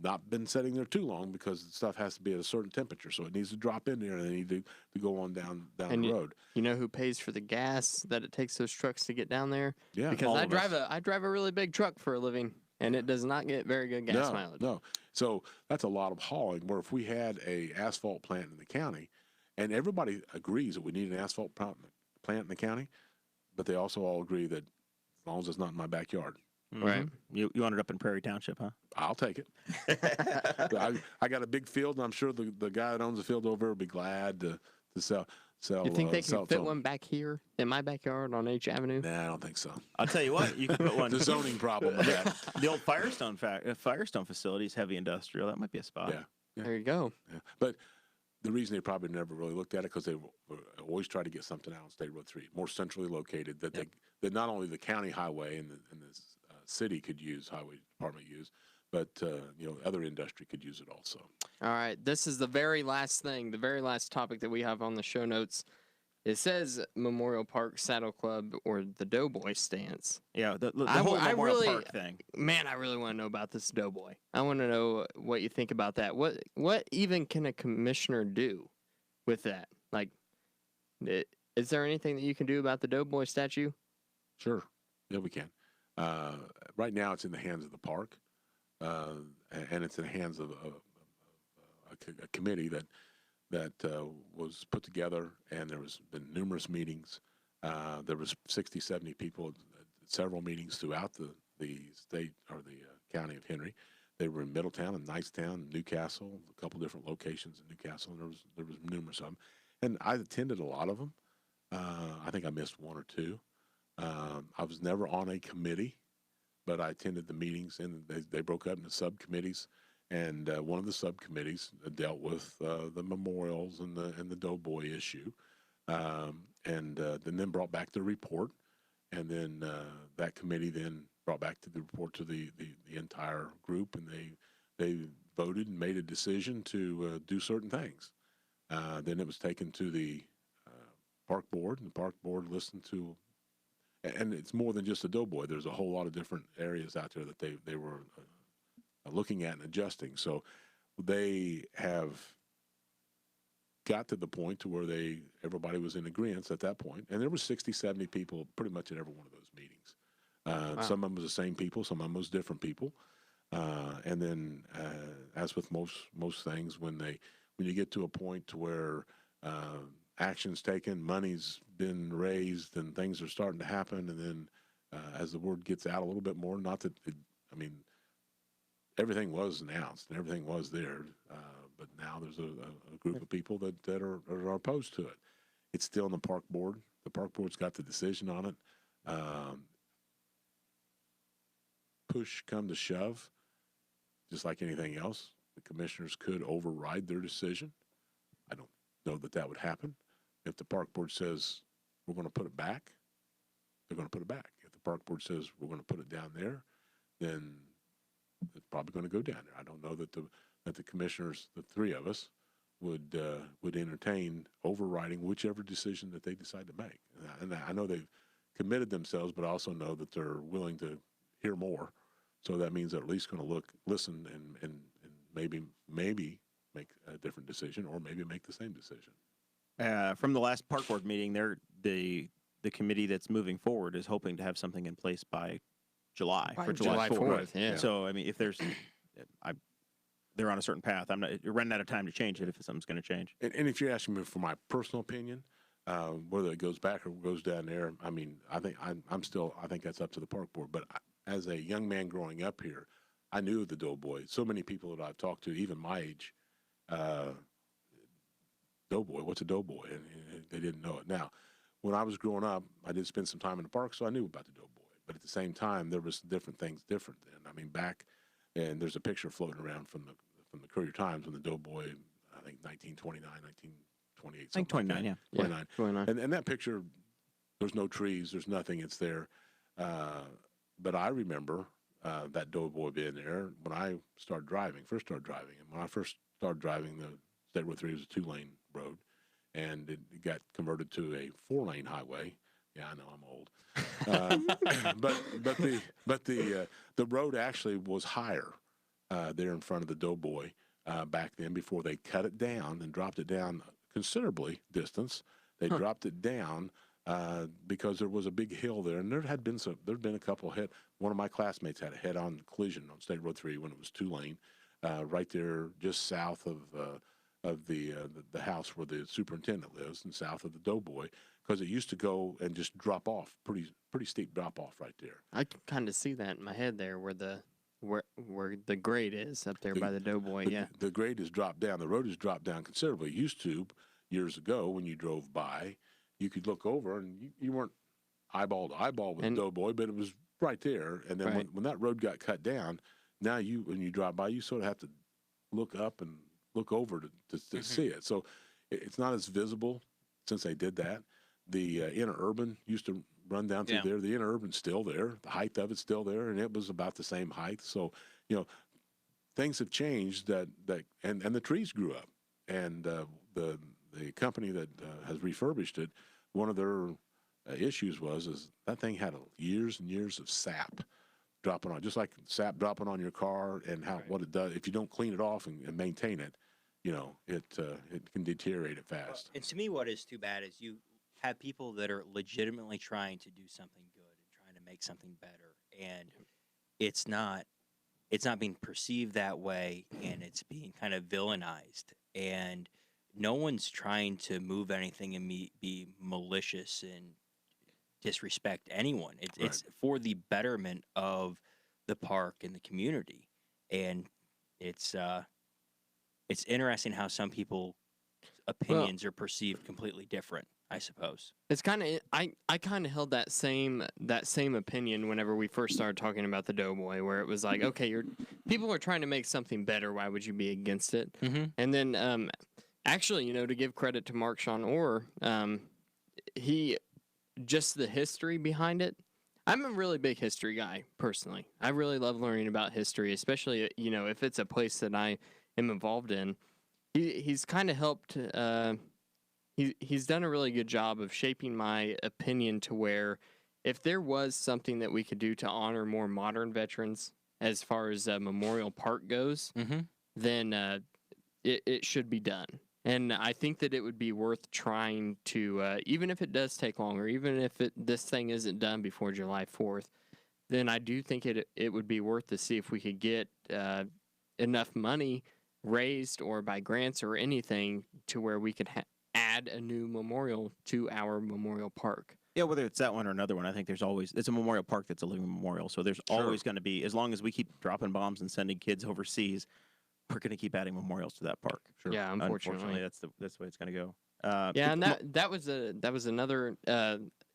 Not been sitting there too long because the stuff has to be at a certain temperature. So it needs to drop in there, and they need to go on down And the road. You know who pays for the gas that it takes those trucks to get down there? Yeah, Because all I of us. drive a really big truck for a living, and it does not get very good gas mileage. No. So that's a lot of hauling. Where if we had a asphalt plant in the county, and everybody agrees that we need an asphalt plant in the county, but they also all agree that as long as it's not in my backyard, Right. You ended up in Prairie Township, huh? I'll take it. I got a big field, and I'm sure the guy that owns the field over there will be glad to sell. sell. You think they sell can fit film. one back here in my backyard on H Avenue? Nah, I don't think so. I'll tell you what, you can put one. The zoning problem with that. The old Firestone facility is heavy industrial. That might be a spot. Yeah. There you go. Yeah. But the reason they probably never really looked at it because they always try to get something out on State Road 3, more centrally located that that not only the county highway and the city could use, highway department use, but other industry could use it also. All right. This is the very last thing, the very last topic that we have on the show notes. It says Memorial Park Saddle Club or the Doughboy stance. Yeah, the whole Memorial Park thing. Man, I really want to know about this Doughboy. I want to know what you think about that. What even can a commissioner do with that? Like, is there anything that you can do about the Doughboy statue? Sure. Yeah, we can. Right now, it's in the hands of the park, and it's in the hands of a committee that was put together, and there was been numerous meetings. There was 60, 70 people at several meetings throughout the state or the county of Henry. They were in Middletown and Nicetown, Newcastle, a couple different locations in Newcastle, and there was numerous of them. And I attended a lot of them. I think I missed one or two. I was never on a committee, but I attended the meetings, and they broke up into subcommittees. And one of the subcommittees dealt with the memorials and the Doughboy issue, and then brought back the report. And then that committee then brought back the report to the entire group, and they voted and made a decision to do certain things. Then it was taken to the park board, and the park board listened to. And it's more than just a Doughboy. There's a whole lot of different areas out there that they were looking at and adjusting. So they have got to the point to where everybody was in agreement at that point. And there were 60, 70 people pretty much at every one of those meetings. Wow. Some of them was the same people, some of them was different people. And then as with most things, when you get to a point to where action's taken, money's been raised, and things are starting to happen, and then as the word gets out a little bit more, not that everything was announced and everything was there, but now there's a group of people that are opposed to it. It's still in the park board. The park board's got the decision on it. Push come to shove, just like anything else, the commissioners could override their decision. I don't know that would happen. If the park board says we're going to put it back, they're going to put it back. If the park board says we're going to put it down there, then it's probably going to go down there. I don't know that the commissioners, the three of us, would entertain overriding whichever decision that they decide to make. And I know they've committed themselves, but I also know that they're willing to hear more. So that means they're at least going to listen, and maybe make a different decision, or maybe make the same decision. From the last park board meeting, the committee that's moving forward is hoping to have something in place by July, for July 4th. Yeah. So, I mean, if they're on a certain path, you're running out of time to change it if something's going to change. And if you're asking me for my personal opinion, whether it goes back or goes down there, I mean, I think that's up to the park board. But as a young man growing up here, I knew the Doughboy. So many people that I've talked to, even my age, Doughboy, what's a Doughboy? And they didn't know it. Now, when I was growing up, I did spend some time in the park, so I knew about the Doughboy. But at the same time, there was different things different then. I mean, back, and there's a picture floating around from the Courier Times when the Doughboy, I think 1929, 1928. I think 29, yeah. 29. 29. And that picture, there's no trees, there's nothing, it's there. But I remember that Doughboy being there when I first started driving. And when I first started driving, the State Road 3 was a 2-lane road, and it got converted to a 4-lane highway. Yeah, I know I'm old. But the road actually was higher there in front of the Doughboy back then, before they cut it down and dropped it down considerably distance. They dropped it down because there was a big hill there, and there'd been a couple one of my classmates had a head-on collision on State Road 3 when it was 2-lane, right there just south of the house where the superintendent lives, and south of the Doughboy, because it used to go and just drop off, pretty steep drop off right there. I can kind of see that in my head there, where the grade is up there by the Doughboy. Yeah. The grade has dropped down. The road has dropped down considerably. It used to, years ago when you drove by, you could look over and you weren't eyeball to eyeball with Doughboy, but it was right there. And then when that road got cut down, now when you drive by, you sort of have to look up and look over to see it. So it's not as visible since they did that. The interurban used to run down through there. The interurban's still there. The height of it's still there, and it was about the same height. So, things have changed and the trees grew up. And the company that has refurbished it, one of their issues is that thing had years and years of sap dropping on, just like sap dropping on your car, and what it does if you don't clean it off and maintain it, it can deteriorate it fast. And to me, what is too bad is you have people that are legitimately trying to do something good and trying to make something better, and it's not being perceived that way, and it's being kind of villainized, and no one's trying to move anything and be malicious and disrespect anyone. It's for the betterment of the park and the community, and it's interesting how some people's opinions are perceived completely different, I suppose. It's kind of I kind of held that same opinion whenever we first started talking about the Doughboy, where it was like, okay, people are trying to make something better. Why would you be against it? Mm-hmm. And then actually, to give credit to Mark Sean Orr, he just the history behind it. I'm a really big history guy personally. I really love learning about history, especially if it's a place that I am involved in. He's kind of helped. He's done a really good job of shaping my opinion to where if there was something that we could do to honor more modern veterans as far as Memorial Park goes, then it should be done. And I think that it would be worth trying to, even if it does take longer, even if this thing isn't done before July 4th, then I do think it would be worth to see if we could get enough money raised or by grants or anything to where we could add a new memorial to our memorial park. Yeah, whether it's that one or another one, I think it's a memorial park that's a living memorial. So there's always going to be, as long as we keep dropping bombs and sending kids overseas, we're going to keep adding memorials to that park. Sure. Yeah, unfortunately, that's the way it's going to go. And that was another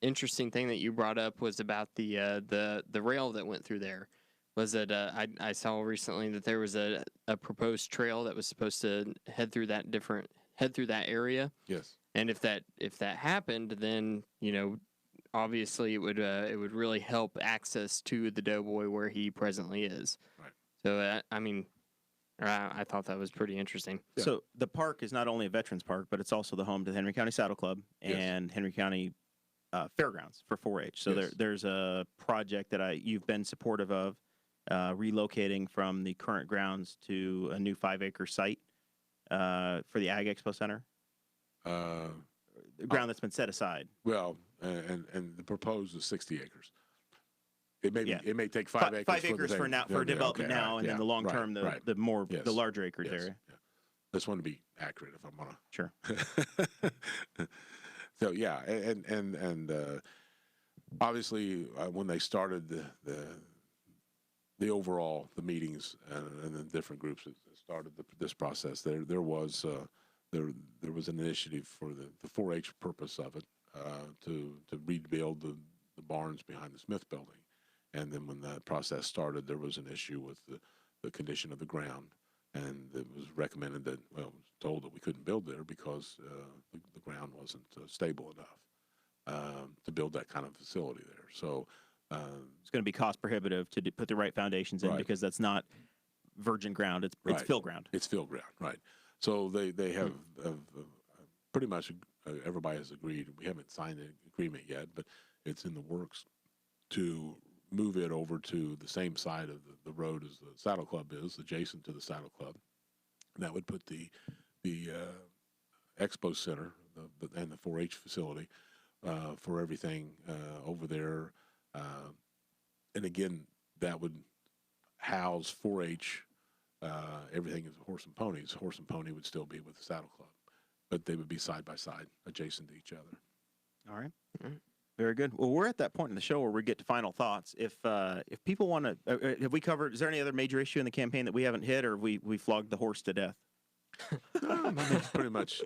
interesting thing that you brought up was about the rail that went through there. Was that I saw recently that there was a proposed trail that was supposed to head through that area. Yes. And if that happened, then obviously it would really help access to the Doughboy where he presently is. Right. So I thought that was pretty interesting. Yeah. So the park is not only a veterans park, but it's also the home to the Henry County Saddle Club and Henry County Fairgrounds for 4-H. So there's a project that you've been supportive of, relocating from the current grounds to a new 5-acre site for the Ag Expo Center. The ground that's been set aside. Well, and the proposed is 60 acres. It may take 5 acres. 5 acres for now for development now, and then the long term, the larger acreage area. Yeah. Just want to be accurate if I'm gonna. Sure. So yeah, and obviously when they started the overall meetings and the different groups that started this process, there was an initiative for the 4-H purpose of it to rebuild the barns behind the Smith Building. And then when that process started, there was an issue with the condition of the ground. And it was recommended it was told that we couldn't build there because the ground wasn't stable enough to build that kind of facility there. So it's going to be cost prohibitive to put the right foundations in because that's not virgin ground. It's fill ground. It's fill ground, right. So they have pretty much everybody has agreed. We haven't signed an agreement yet, but it's in the works to move it over to the same side of the road as the Saddle Club is, adjacent to the Saddle Club. And that would put the Expo Center and the 4-H facility for everything over there. And again, that would house 4-H. Everything is horse and ponies. Horse and pony would still be with the Saddle Club, but they would be side by side, adjacent to each other. All right. Very good. Well, we're at that point in the show where we get to final thoughts. If people want to, have we covered? Is there any other major issue in the campaign that we haven't hit, or we flogged the horse to death? I mean, pretty much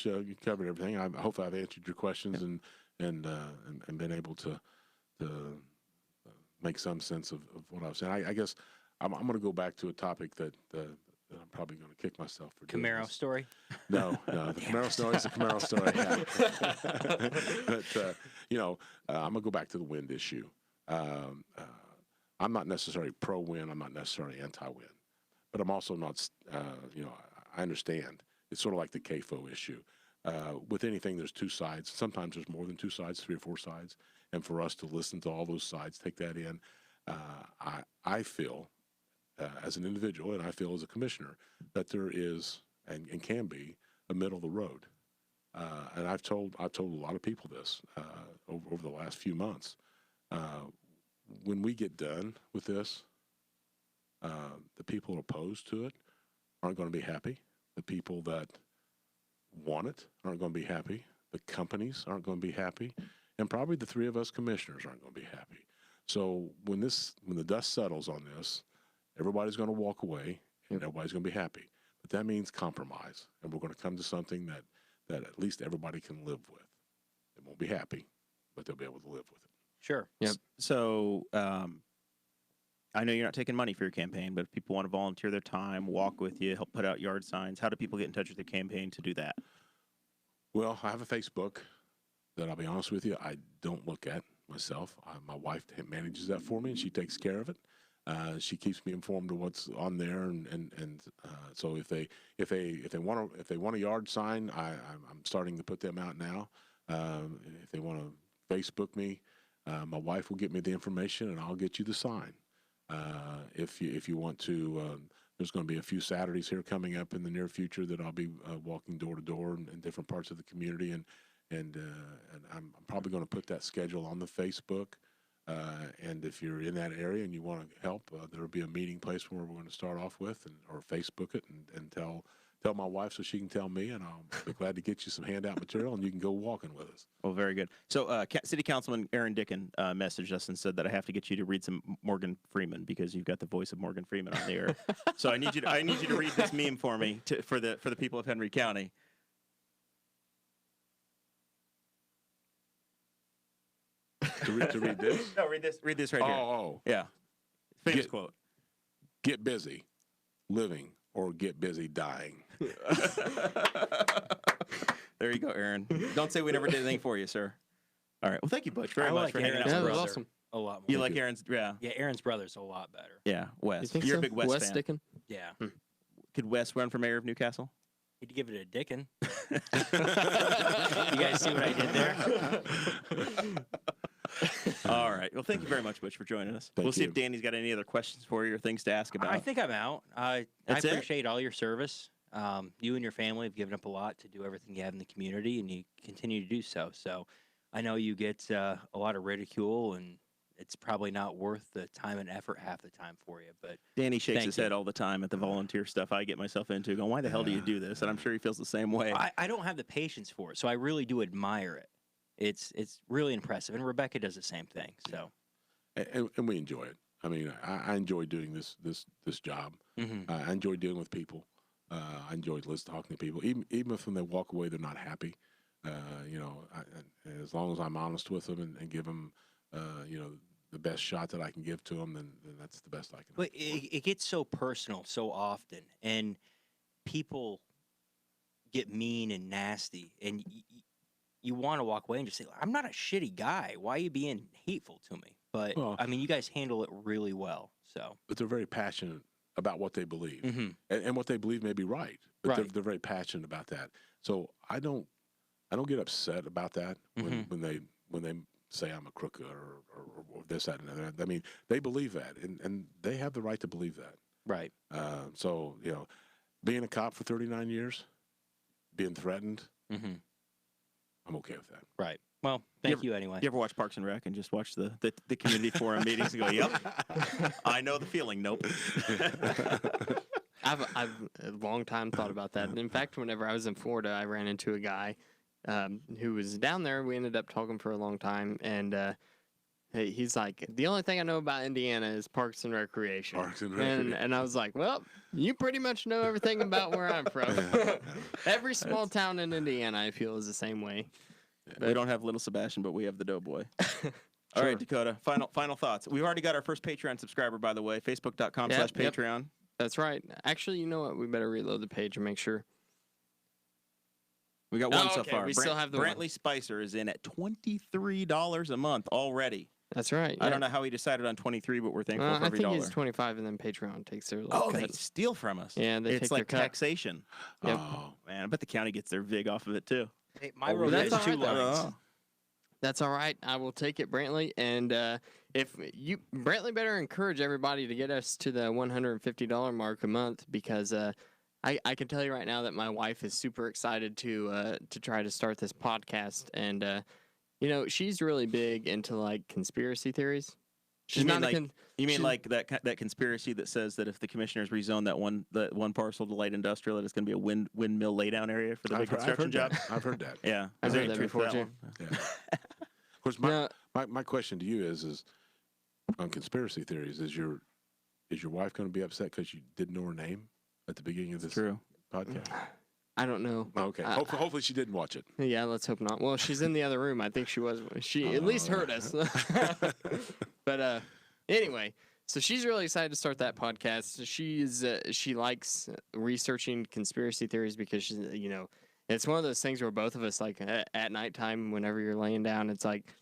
you covered everything. Hopefully I've answered your questions and been able to make some sense of what I was saying. I guess I'm going to go back to a topic that I'm probably going to kick myself for doing Camaro this. story. No, the Camaro story is the Camaro story. Yeah. But I'm gonna go back to the wind issue. I'm not necessarily pro-wind. I'm not necessarily anti-wind, but I'm also not. I understand. It's sort of like the CAFO issue. With anything, there's two sides. Sometimes there's more than two sides, 3 or 4 sides, and for us to listen to all those sides, take that in. I feel, as an individual, and I feel as a commissioner, that there is and can be a middle of the road. And I've told a lot of people this over the last few months. When we get done with this, the people opposed to it aren't going to be happy. The people that want it aren't going to be happy. The companies aren't going to be happy. And probably the 3 of us commissioners aren't going to be happy. So when the dust settles on this, everybody's going to walk away and everybody's going to be happy. But that means compromise. And we're going to come to something that at least everybody can live with. They won't be happy, but they'll be able to live with it. Sure. Yep. So I know you're not taking money for your campaign, but if people want to volunteer their time, walk with you, help put out yard signs, how do people get in touch with your campaign to do that? Well, I have a Facebook that I'll be honest with you, I don't look at myself. My wife manages that for me, and she takes care of it. She keeps me informed of what's on there, and so if they want a yard sign, I'm starting to put them out now. If they want to Facebook me, my wife will get me the information, and I'll get you the sign. If you want to, there's going to be a few Saturdays here coming up in the near future that I'll be walking door to door in different parts of the community, and I'm probably going to put that schedule on the Facebook. And if you're in that area and you want to help, there'll be a meeting place where we're going to start off with, or Facebook it and tell my wife so she can tell me, and I'll be glad to get you some handout material and you can go walking with us. Well, very good. So City Councilman Aaron Dickin messaged us and said that I have to get you to read some Morgan Freeman because you've got the voice of Morgan Freeman on the air. So I need you to read this meme for me for the people of Henry County. To read this? No, read this right here. Oh. Yeah. Famous quote. Get busy living or get busy dying. There you go, Aaron. Don't say we never did anything for you, sir. All right. Well, thank you, Butch, very I much like for hanging out Aaron's with that us. was brother awesome. a lot more. You like Aaron's? Yeah. Yeah, Aaron's brother's a lot better. Yeah. Wes. You think You're so? a big Wes fan. Dickin? Yeah. Could Wes run for mayor of Newcastle? He'd give it a dickin'. You guys see what I did there? All right. Well, thank you very much, Butch, for joining us. Thank We'll see you. if Danny's got any other questions for you or things to ask about. I think I'm out. I That's it? appreciate all your service. You and your family have given up a lot to do everything you have in the community, and you continue to do so. So I know you get a lot of ridicule, and it's probably not worth the time and effort half the time for you. But Danny shakes Thank his you. head all the time at the volunteer stuff I get myself into, going, why the hell do you do this? And I'm sure he feels the same way. I don't have the patience for it, so I really do admire it. It's really impressive, and Rebecca does the same thing. So And we enjoy it. I mean, I enjoy doing this job. mhm. I enjoy dealing with people. I enjoy talking to people, even if when they walk away, they're not happy. As long as I'm honest with them and give them, the best shot that I can give to them, then that's the best I can. But hope for. it gets so personal so often, and people get mean and nasty, and you want to walk away and just say, "I'm not a shitty guy. Why are you being hateful to me?" But Well- I mean, you guys handle it really well. So But they're very passionate about what they believe, mhm. and what they believe may be right. But Right. they're very passionate about that. So I don't get upset about that when they say I'm a crooked or this, that, and that. I mean, they believe that, and they have the right to believe that. Right. So being a cop for 39 years, being threatened, hmm I'm okay with that. Right. Well, thank you anyway. You ever watch Parks and Rec and just watch the community forum meetings and go, yep, I know the feeling. Nope. I've a long time thought about that. In fact, whenever I was in Florida, I ran into a guy who was down there. We ended up talking for a long time, and he's like, the only thing I know about Indiana is Parks and Recreation. Parks and Recreation. And I was like, well, you pretty much know everything about where I'm from. Every small town in Indiana, I feel, is the same way. We don't have Little Sebastian, but we have the Doughboy. All Sure. right, Dakota. Final thoughts. We've already got our first Patreon subscriber, by the way. Facebook.com/Patreon. That's right. Actually, you know what? We better reload the page and make sure. We got one so okay, far. we still have the Brantley one. Spicer is in at $23 a month already. That's right. I don't know how he decided on 23, but we're thankful for I every think dollar. he's 25, and then Patreon takes their little Oh, they cut. steal from us. Yeah, they it's take like their cut. taxation. Yep. Oh, Man, I bet the county gets their VIG off of it too. Hey, my Oh, road that's has all 2 right, though. lines. That's all right. I will take it, Brantley. And if you, Brantley, better encourage everybody to get us to the $150 mark a month, because I can tell you right now that my wife is super excited to try to start this podcast, and you know, she's really big into like conspiracy theories. She's You mean not like- a You mean She- like that conspiracy that says that if the commissioners rezone that one parcel to light industrial, that it's going to be a windmill laydown area for the big construction job? I've heard that. Yeah, I've Is there heard any that truth to before, too. one? Yeah. Of course, No, my question to you is on conspiracy theories, is your wife going to be upset because you didn't know her name at the beginning of this True. podcast? I don't know. Okay. Hopefully she didn't watch it. Yeah, let's hope not. Well, she's in the other room. I think she was. She at least heard us. But anyway, so she's really excited to start that podcast. She likes researching conspiracy theories because she's, you know, it's one of those things where both of us, like at nighttime, whenever you're laying down, it's like,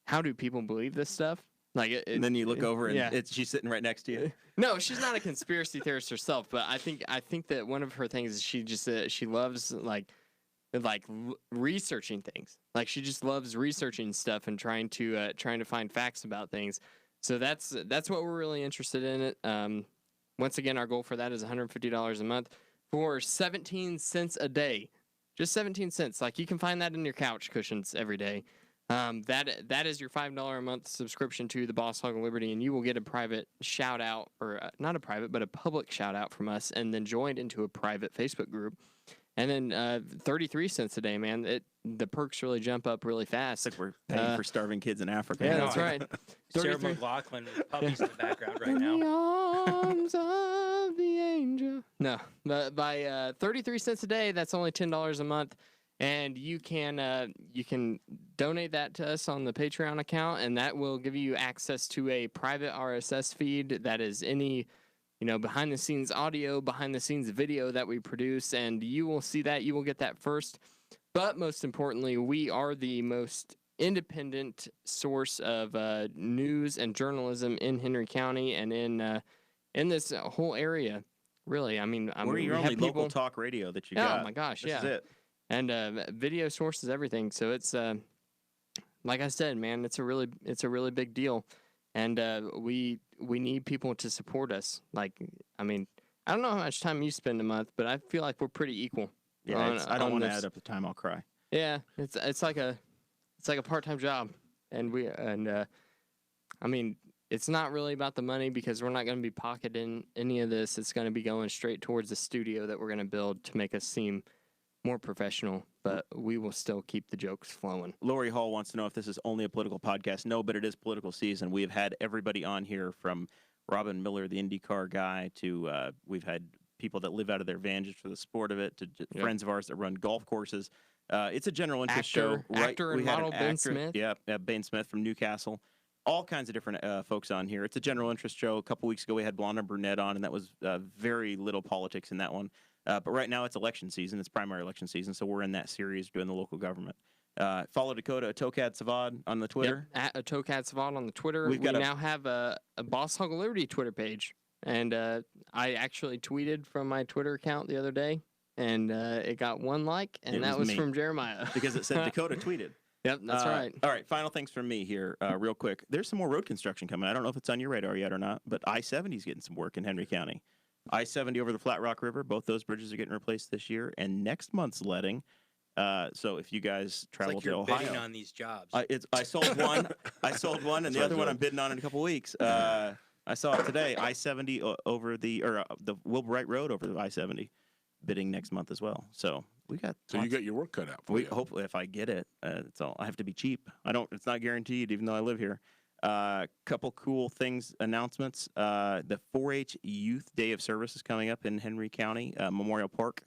how do people believe this stuff? Like, And then you look over and yeah. she's sitting right next to you. No, she's not a conspiracy theorist herself, but I think that one of her things is she just she loves researching things. Like, she just loves researching stuff and trying to find facts about things. So that's what we're really interested in it. Once again, our goal for that is $150 a month for 17 cents a day. Just 17 cents. Like, you can find that in your couch cushions every day. That is your $5 a month subscription to the Boss Hog of Liberty, and you will get a private shout out, or not a private, but a public shout out from us, and then joined into a private Facebook group. And then 33 cents a day, man. The perks really jump up really fast. It's like we're paying for starving kids in Africa. Yeah, No, that's I- right. Sarah 33 McLaughlin with puppies in the background right In now. the arms of the angel. No, but by 33 cents a day, that's only $10 a month, and you can donate that to us on the Patreon account, and that will give you access to a private RSS feed that is any, you know, behind the scenes audio, behind the scenes video that we produce, and you will see that. You will get that first. But most importantly, we are the most independent source of news and journalism in Henry County and in this whole area. Really, I mean, We're we your have only local people. talk radio that you Oh got. my gosh, This yeah, is it. and video sources, everything. So it's like I said, man, it's a really big deal, and we need people to support us. Like, I mean, I don't know how much time you spend a month, but I feel like we're pretty equal. Yeah, on- I don't on want to this. add up the time. I'll cry. Yeah, it's like a part-time job, and I mean, it's not really about the money because we're not going to be pocketing any of this. It's going to be going straight towards the studio that we're going to build to make us seem more professional, but we will still keep the jokes flowing. Lori Hall wants to know if this is only a political podcast. No, but it is political season. We have had everybody on here from Robin Miller, the IndyCar guy, to we've had people that live out of their van just for the sport of it, to Yep. friends of ours that run golf courses. It's a general interest show. Actor and We had an model Ben actor- Smith. Yeah, Ben Smith from Newcastle. All kinds of different folks on here. It's a general interest show. A couple weeks ago, we had Blonde and Brunette on, and that was very little politics in that one. But right now, it's election season. It's primary election season, so we're in that series doing the local government. Follow Dakota, Tokad Savad on the Twitter. Yep, at Tokad Savant on the Twitter. We've We got a- now have a Boss Hog of Liberty Twitter page, and I actually tweeted from my Twitter account the other day, and it got 1 like, and It that was was me. from Jeremiah. Because it said Dakota tweeted. Yep, that's right. All right, final things from me here, real quick. There's some more road construction coming. I don't know if it's on your radar yet or not, but I-70 is getting some work in Henry County. I-70 over the Flat Rock River, both those bridges are getting replaced this year, and next month's letting. So if you guys It's travel like to you're Ohio, bidding on these jobs. I sold one. I sold one, and the Sorry, other one Joe. I'm bidding on in a couple weeks. I saw it today. I-70 over the Wilbur Wright Road over the I-70, bidding next month as well. So we got. So you lots- got your work cut out for We you. hopefully, if I get it, it's all. I have to be cheap. I don't. It's not guaranteed, even though I live here. Couple cool things, announcements. The 4-H Youth Day of Service is coming up in Henry County, Memorial Park,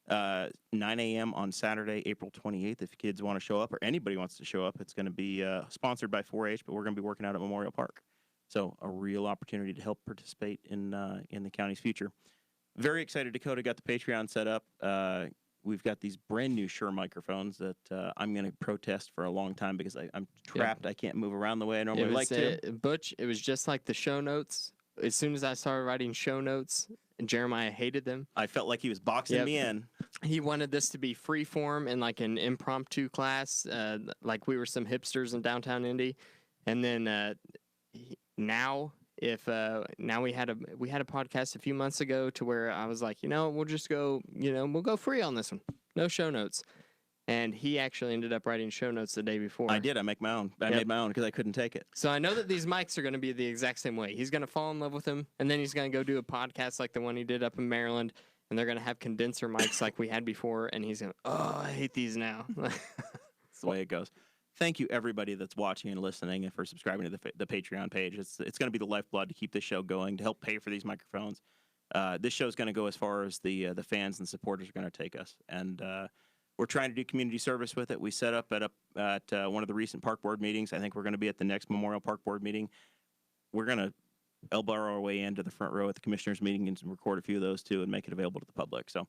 9 a.m. on Saturday, April 28th. If kids want to show up or anybody wants to show up, it's going to be sponsored by 4-H, but we're going to be working out at Memorial Park. So a real opportunity to help participate in the county's future. Very excited. Dakota got the Patreon set up. We've got these brand new Shure microphones that I'm going to protest for a long time because I'm trapped. I can't move around the way I normally like to. Butch, it was just like the show notes. As soon as I started writing show notes, Jeremiah hated them. I felt like he was boxing me in. He wanted this to be free form and like an impromptu class, like we were some hipsters in downtown Indy. And then now we had a podcast a few months ago to where I was like, we'll just go, we'll go free on this one. No show notes. And he actually ended up writing show notes the day before. I did. I made my own because I couldn't take it. So I know that these mics are going to be the exact same way. He's going to fall in love with them, and then he's going to go do a podcast like the one he did up in Maryland, and they're going to have condenser mics like we had before, and he's going to, I hate these now. That's the way it goes. Thank you, everybody that's watching and listening and for subscribing to the Patreon page. It's going to be the lifeblood to keep this show going, to help pay for these microphones. This show's going to go as far as the fans and supporters are going to take us. And we're trying to do community service with it. We set up at one of the recent park board meetings. I think we're going to be at the next Memorial Park Board meeting. We're going to elbow our way into the front row at the commissioners' meeting and record a few of those too and make it available to the public. So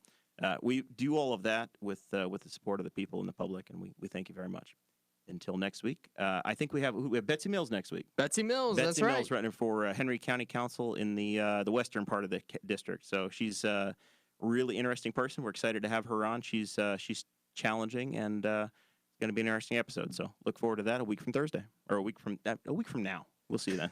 we do all of that with the support of the people and the public, and we thank you very much. Until next week, I think we have Betsy Mills next week. Betsy Mills, that's right. Betsy Mills running for Henry County Council in the western part of the district. So she's a really interesting person. We're excited to have her on. She's challenging, and it's going to be an interesting episode. So look forward to that a week from Thursday, or a week from now. We'll see you then.